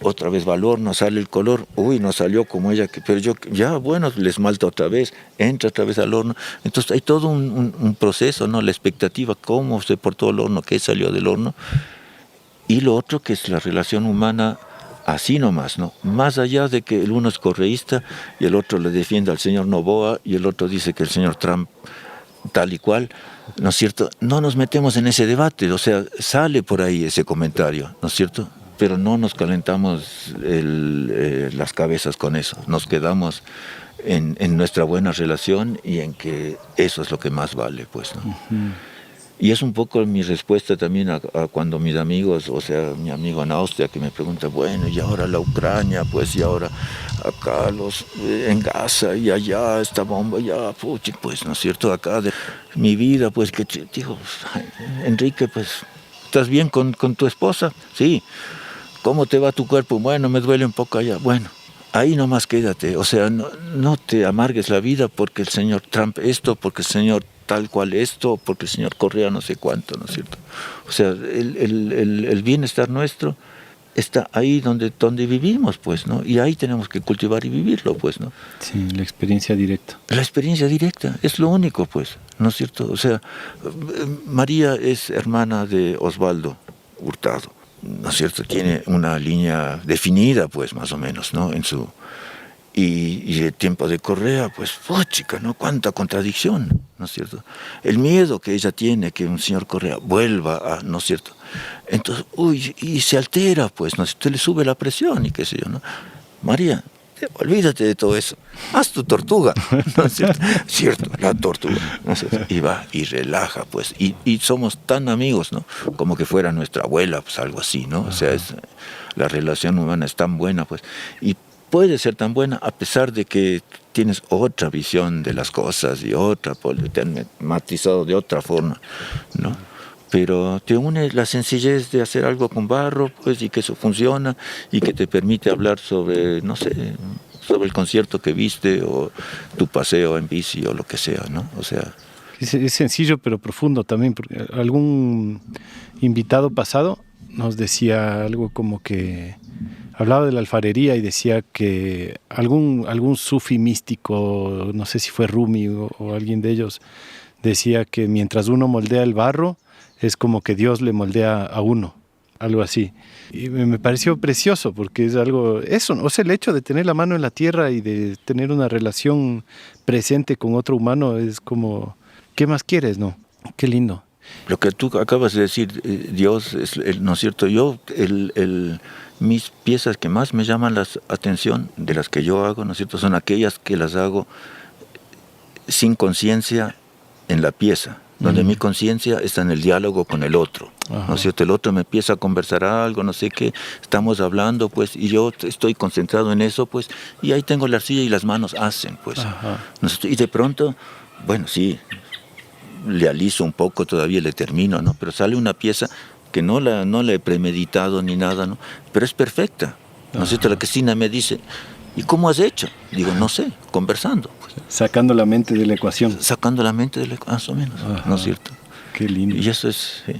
otra vez va al horno, sale el color, uy, no salió como ella, pero yo, ya, bueno, le esmalta otra vez, entra otra vez al horno. Entonces hay todo un proceso, ¿no? La expectativa, cómo se portó el horno, qué salió del horno. Y lo otro que es la relación humana así nomás, ¿no? Más allá de que el uno es correísta y el otro le defiende al señor Noboa y el otro dice que el señor Trump tal y cual, ¿no es cierto? No nos metemos en ese debate, o sea, sale por ahí ese comentario, ¿no es cierto? Pero no nos calentamos las cabezas con eso, nos quedamos en nuestra buena relación y en que eso es lo que más vale, pues, ¿no? Uh-huh. Y es un poco mi respuesta también a cuando mis amigos, o sea, mi amigo en Austria que me pregunta, bueno, y ahora la Ucrania, pues, y ahora acá en Gaza, y allá esta bomba, ya, puchi, pues, ¿no es cierto? Acá de mi vida, pues, que digo, Enrique, pues, ¿estás bien con tu esposa? Sí. ¿Cómo te va tu cuerpo? Bueno, me duele un poco allá. Bueno, ahí nomás quédate, o sea, no te amargues la vida porque el señor Trump esto, porque el señor tal cual esto, porque el señor Correa no sé cuánto, ¿no es cierto? O sea, el bienestar nuestro está ahí donde vivimos, pues, ¿no? Y ahí tenemos que cultivar y vivirlo, pues, ¿no? Sí, la experiencia directa. La experiencia directa, es lo único, pues, ¿no es cierto? O sea, María es hermana de Osvaldo Hurtado, ¿no es cierto? Tiene una línea definida, pues, más o menos, ¿no? Y el tiempo de Correa, pues, chica, ¿no? Cuánta contradicción, ¿no es cierto? El miedo que ella tiene que un señor Correa vuelva ¿no es cierto? Entonces, y se altera, pues, ¿no? Se le sube la presión y qué sé yo, ¿no? María, olvídate de todo eso, haz tu tortuga, ¿no es cierto? Cierto, la tortuga, ¿no es cierto? Y va y relaja, pues, y somos tan amigos, ¿no? Como que fuera nuestra abuela, pues, algo así, ¿no? O sea, la relación humana es tan buena, pues, y puede ser tan buena a pesar de que tienes otra visión de las cosas y otra, te han matizado de otra forma, ¿no? Pero te une la sencillez de hacer algo con barro, pues, y que eso funciona y que te permite hablar sobre, no sé, sobre el concierto que viste o tu paseo en bici o lo que sea, ¿no? O sea, es sencillo pero profundo también, porque algún invitado pasado nos decía algo como que hablaba de la alfarería y decía que algún sufi místico, no sé si fue Rumi o alguien de ellos, decía que mientras uno moldea el barro, es como que Dios le moldea a uno, algo así. Y me pareció precioso porque es algo, eso, o sea, el hecho de tener la mano en la tierra y de tener una relación presente con otro humano es como, ¿qué más quieres, no? Qué lindo. Lo que tú acabas de decir, Dios, ¿no es cierto? Mis piezas que más me llaman la atención de las que yo hago, ¿no es cierto? Son aquellas que las hago sin conciencia en la pieza, donde mi conciencia está en el diálogo con el otro, ¿no es cierto? El otro me empieza a conversar algo, no sé qué, estamos hablando, pues, y yo estoy concentrado en eso, pues, y ahí tengo la arcilla y las manos hacen, pues, ¿no es cierto? Y de pronto, bueno, sí, le aliso un poco, todavía le termino, ¿no? Pero sale una pieza que no la he premeditado ni nada, ¿no? Pero es perfecta, ¿no es cierto? La Cristina me dice, ¿y cómo has hecho? Digo, no sé, conversando. Pues. Sacando la mente de la ecuación. Sacando la mente de la ecuación, más o menos, ¿no es cierto? Qué lindo. Y eso es... Sí.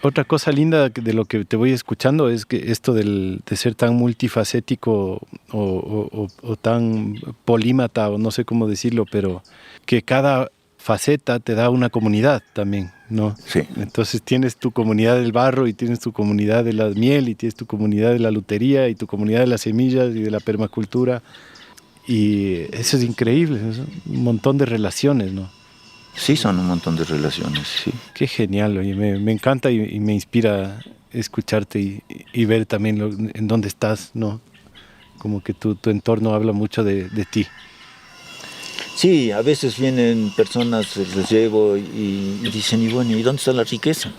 Otra cosa linda de lo que te voy escuchando es que esto de ser tan multifacético o tan polímata, o no sé cómo decirlo, pero que cada faceta te da una comunidad también, ¿no? Sí. Entonces tienes tu comunidad del barro y tienes tu comunidad de la miel y tienes tu comunidad de la lutería y tu comunidad de las semillas y de la permacultura, y eso es increíble, es un montón de relaciones, ¿no? Sí, son un montón de relaciones, sí. Qué genial, oye, me encanta y me inspira escucharte y ver también en dónde estás, ¿no? Como que tu entorno habla mucho de ti. Sí, a veces vienen personas, les llevo y dicen, y bueno, ¿y dónde está la riqueza?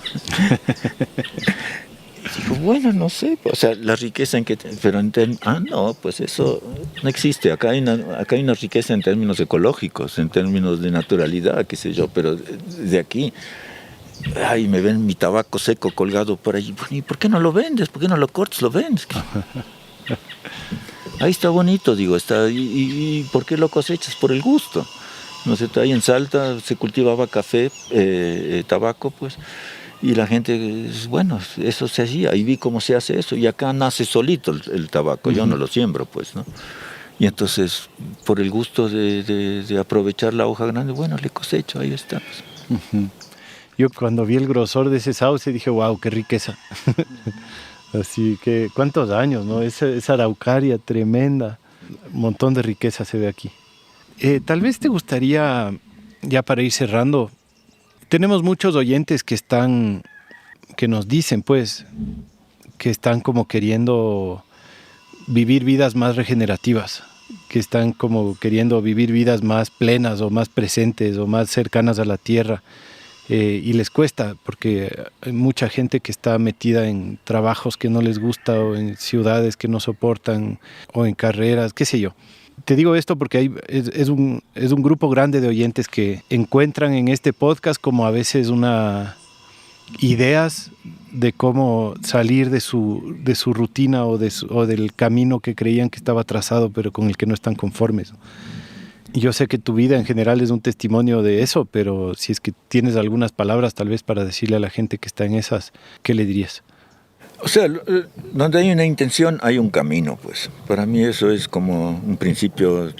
Digo, bueno, no sé, o sea, la riqueza en que... Pero no, pues eso no existe. Acá hay una riqueza en términos ecológicos, en términos de naturalidad, qué sé yo, pero de aquí... Ay, me ven mi tabaco seco colgado por allí. Bueno, ¿y por qué no lo vendes? ¿Por qué no lo cortas? Lo vendes. Ahí está bonito, digo, ¿y por qué lo cosechas? Por el gusto. ¿No sé? Ahí en Salta se cultivaba café, tabaco, pues, y la gente, bueno, eso se hacía, y vi cómo se hace eso, y acá nace solito el tabaco, yo no lo siembro, pues, ¿no? Y entonces, por el gusto de aprovechar la hoja grande, bueno, le cosecho, ahí está. Uh-huh. Yo cuando vi el grosor de ese sauce dije, wow, qué riqueza. Así que, ¿cuántos años, no? Esa araucaria tremenda. Un montón de riqueza se ve aquí. Tal vez te gustaría, ya para ir cerrando, tenemos muchos oyentes que nos dicen, pues, que están como queriendo vivir vidas más regenerativas, que están como queriendo vivir vidas más plenas o más presentes o más cercanas a la tierra. Y les cuesta porque hay mucha gente que está metida en trabajos que no les gusta o en ciudades que no soportan o en carreras, qué sé yo. Te digo esto porque es un grupo grande de oyentes que encuentran en este podcast como a veces ideas de cómo salir de su rutina o del camino que creían que estaba trazado pero con el que no están conformes. Yo sé que tu vida en general es un testimonio de eso, pero si es que tienes algunas palabras tal vez para decirle a la gente que está en esas, ¿qué le dirías? O sea, donde hay una intención hay un camino, pues. Para mí eso es como un principio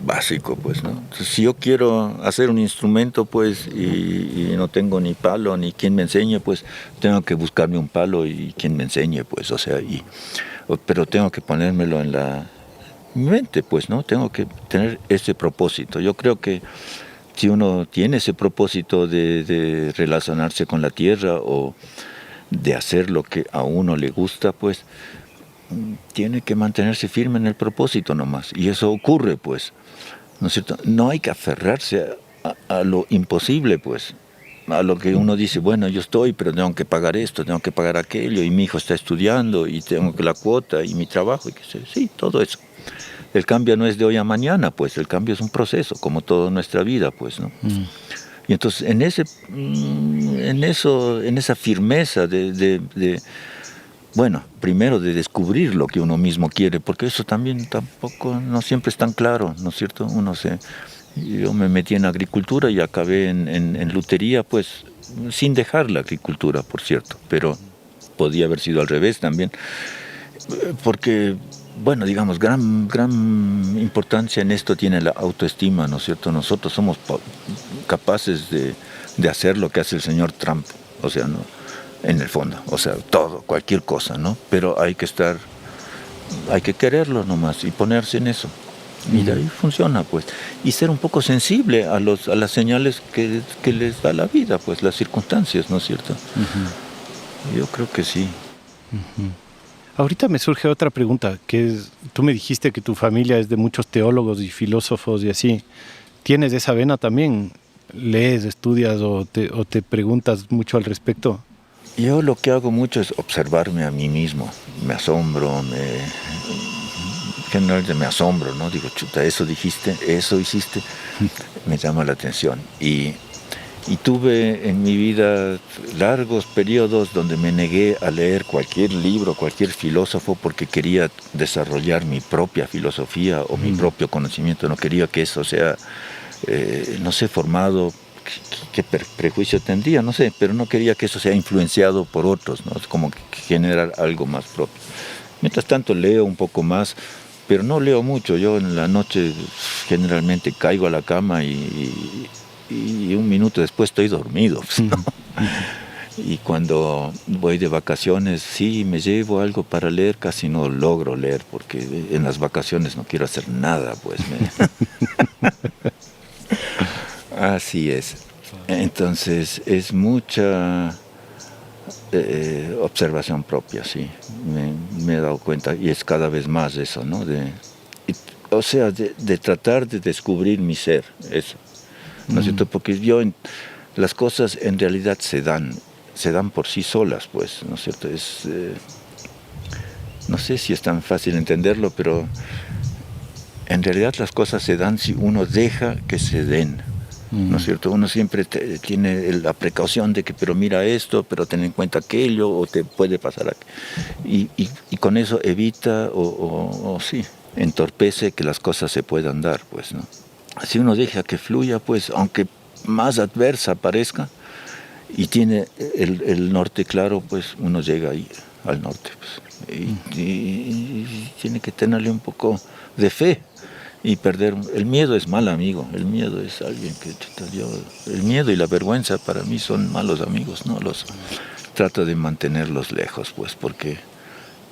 básico, pues, ¿no? Entonces, si yo quiero hacer un instrumento, pues, y no tengo ni palo ni quien me enseñe, pues, tengo que buscarme un palo y quien me enseñe, pues, o sea, pero tengo que ponérmelo en mi mente, pues, ¿no? Tengo que tener ese propósito. Yo creo que si uno tiene ese propósito de relacionarse con la tierra o de hacer lo que a uno le gusta, pues, tiene que mantenerse firme en el propósito nomás. Y eso ocurre, pues, ¿no es cierto? No hay que aferrarse a lo imposible, pues, a lo que uno dice, bueno, yo estoy, pero tengo que pagar esto, tengo que pagar aquello, y mi hijo está estudiando, y tengo que la cuota, y mi trabajo, y qué sé, sí, todo eso. El cambio no es de hoy a mañana, pues, el cambio es un proceso, como toda nuestra vida, pues, ¿no? Y entonces, en esa firmeza bueno, primero de descubrir lo que uno mismo quiere, porque eso también tampoco, no siempre es tan claro, ¿no es cierto? Yo me metí en agricultura y acabé en lutería, pues, sin dejar la agricultura, por cierto, pero podía haber sido al revés también, porque, bueno, digamos, gran importancia en esto tiene la autoestima, ¿no es cierto? Nosotros somos capaces de hacer lo que hace el señor Trump, o sea, ¿no? En el fondo, o sea, todo, cualquier cosa, ¿no? Pero hay que quererlo nomás y ponerse en eso. Y de ahí funciona, pues. Y ser un poco sensible a las señales que les da la vida, pues, las circunstancias, ¿no es cierto? Yo creo que sí. Ahorita me surge otra pregunta, que es, tú me dijiste que tu familia es de muchos teólogos y filósofos y así. ¿Tienes esa vena también? ¿Lees, estudias o te preguntas mucho al respecto? Yo lo que hago mucho es observarme a mí mismo. Me asombro, generalmente me asombro, ¿no? Digo, chuta, eso dijiste, eso hiciste, me llama la atención. Y tuve en mi vida largos periodos donde me negué a leer cualquier libro, cualquier filósofo, porque quería desarrollar mi propia filosofía o mi propio conocimiento. No quería que eso sea, no sé, formado. ¿Qué prejuicio tendría? No sé, pero no quería que eso sea influenciado por otros, ¿no? Es como que generar algo más propio. Mientras tanto leo un poco más, pero no leo mucho. Yo en la noche generalmente caigo a la cama y un minuto después estoy dormido, ¿no? Y cuando voy de vacaciones, sí, me llevo algo para leer, casi no logro leer, porque en las vacaciones no quiero hacer nada, pues. Así es. Entonces es mucha observación propia, sí. Me he dado cuenta y es cada vez más eso, ¿no? O sea, de tratar de descubrir mi ser, eso. ¿No es cierto? Porque las cosas en realidad se dan por sí solas, pues, ¿no es cierto? No sé si es tan fácil entenderlo, pero en realidad las cosas se dan si uno deja que se den. ¿No es cierto? Uno siempre tiene la precaución de que, pero mira esto, pero ten en cuenta aquello, o te puede pasar aquí. Y con eso evita o sí, entorpece que las cosas se puedan dar, pues, ¿no? Si uno deja que fluya, pues, aunque más adversa parezca, y tiene el norte claro, pues uno llega ahí al norte, pues. Y tiene que tenerle un poco de fe y perder. El miedo es mal amigo, el miedo es alguien que el miedo y la vergüenza para mí son malos amigos, ¿no? Los trato de mantenerlos lejos, pues, porque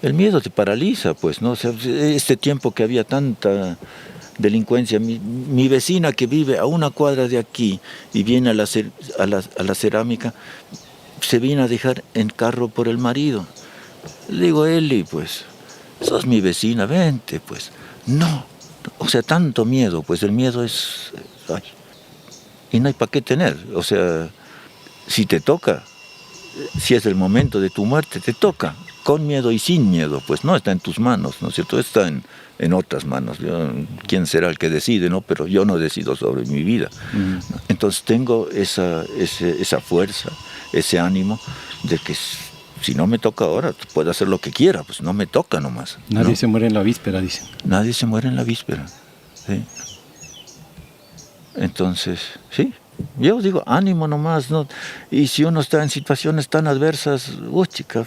el miedo te paraliza, pues, ¿no? O sea, este tiempo que había tanta delincuencia, mi vecina que vive a una cuadra de aquí y viene a la cerámica, se viene a dejar en carro por el marido. Le digo, Eli, pues, sos mi vecina, vente, pues. No, o sea, tanto miedo, pues el miedo es... Ay, y no hay para qué tener, o sea, si te toca, si es el momento de tu muerte, te toca, con miedo y sin miedo, pues no está en tus manos, ¿no es cierto? Está en otras manos. ¿Quién será el que decide, no? Pero yo no decido sobre mi vida. Entonces tengo esa fuerza, ese ánimo de que si no me toca ahora, puedo hacer lo que quiera, pues no me toca nomás. Nadie ¿no? se muere en la víspera, dicen. Nadie se muere en la víspera. ¿Sí? Entonces, sí. Yo digo, ánimo nomás, ¿no? Y si uno está en situaciones tan adversas, chica,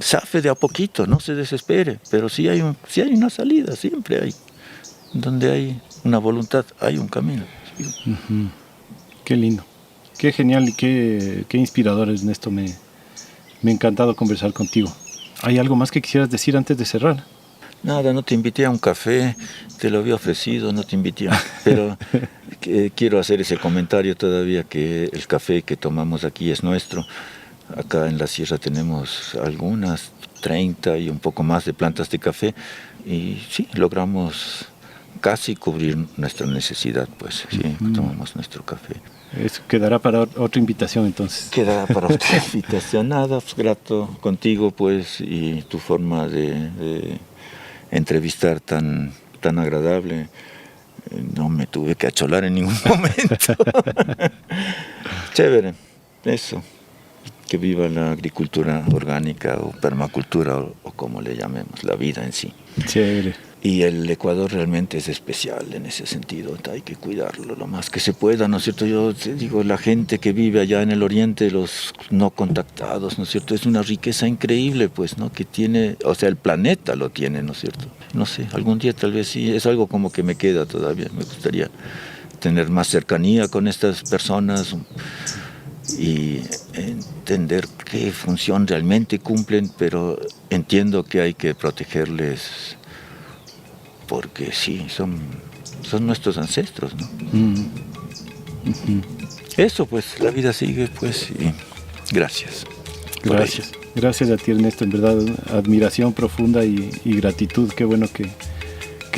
zafe de a poquito, no se desespere, pero si hay una salida, siempre hay. Donde hay una voluntad, hay un camino. ¿Sí? Uh-huh. Qué lindo, qué genial y qué inspirador, Ernesto. Me ha encantado conversar contigo. ¿Hay algo más que quisieras decir antes de cerrar? Nada, no te invité a un café, te lo había ofrecido, no te invité pero quiero hacer ese comentario todavía, que el café que tomamos aquí es nuestro. Acá en la sierra tenemos algunas 30 y un poco más de plantas de café y sí, logramos casi cubrir nuestra necesidad, pues sí, tomamos nuestro café. Eso quedará para otra invitación entonces. Quedará para otra invitación. Nada, pues, grato contigo, pues, y tu forma de entrevistar tan agradable. No me tuve que acholar en ningún momento. Chévere, eso. Que viva la agricultura orgánica o permacultura o como le llamemos, la vida en sí. Chévere. Y el Ecuador realmente es especial en ese sentido, hay que cuidarlo lo más que se pueda, ¿no es cierto? Yo te digo, la gente que vive allá en el oriente, los no contactados, ¿no es cierto? Es una riqueza increíble, pues, ¿no? Que tiene, o sea, el planeta lo tiene, ¿no es cierto? No sé, algún día tal vez sí, es algo como que me queda todavía, me gustaría tener más cercanía con estas personas y entender qué función realmente cumplen, pero entiendo que hay que protegerles porque sí, son nuestros ancestros, ¿no? Eso, pues, la vida sigue, pues, y gracias. Gracias. Gracias a ti, Ernesto, en verdad, admiración profunda y gratitud. Qué bueno que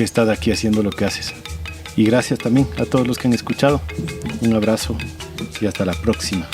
estás aquí haciendo lo que haces. Y gracias también a todos los que han escuchado. Un abrazo y hasta la próxima.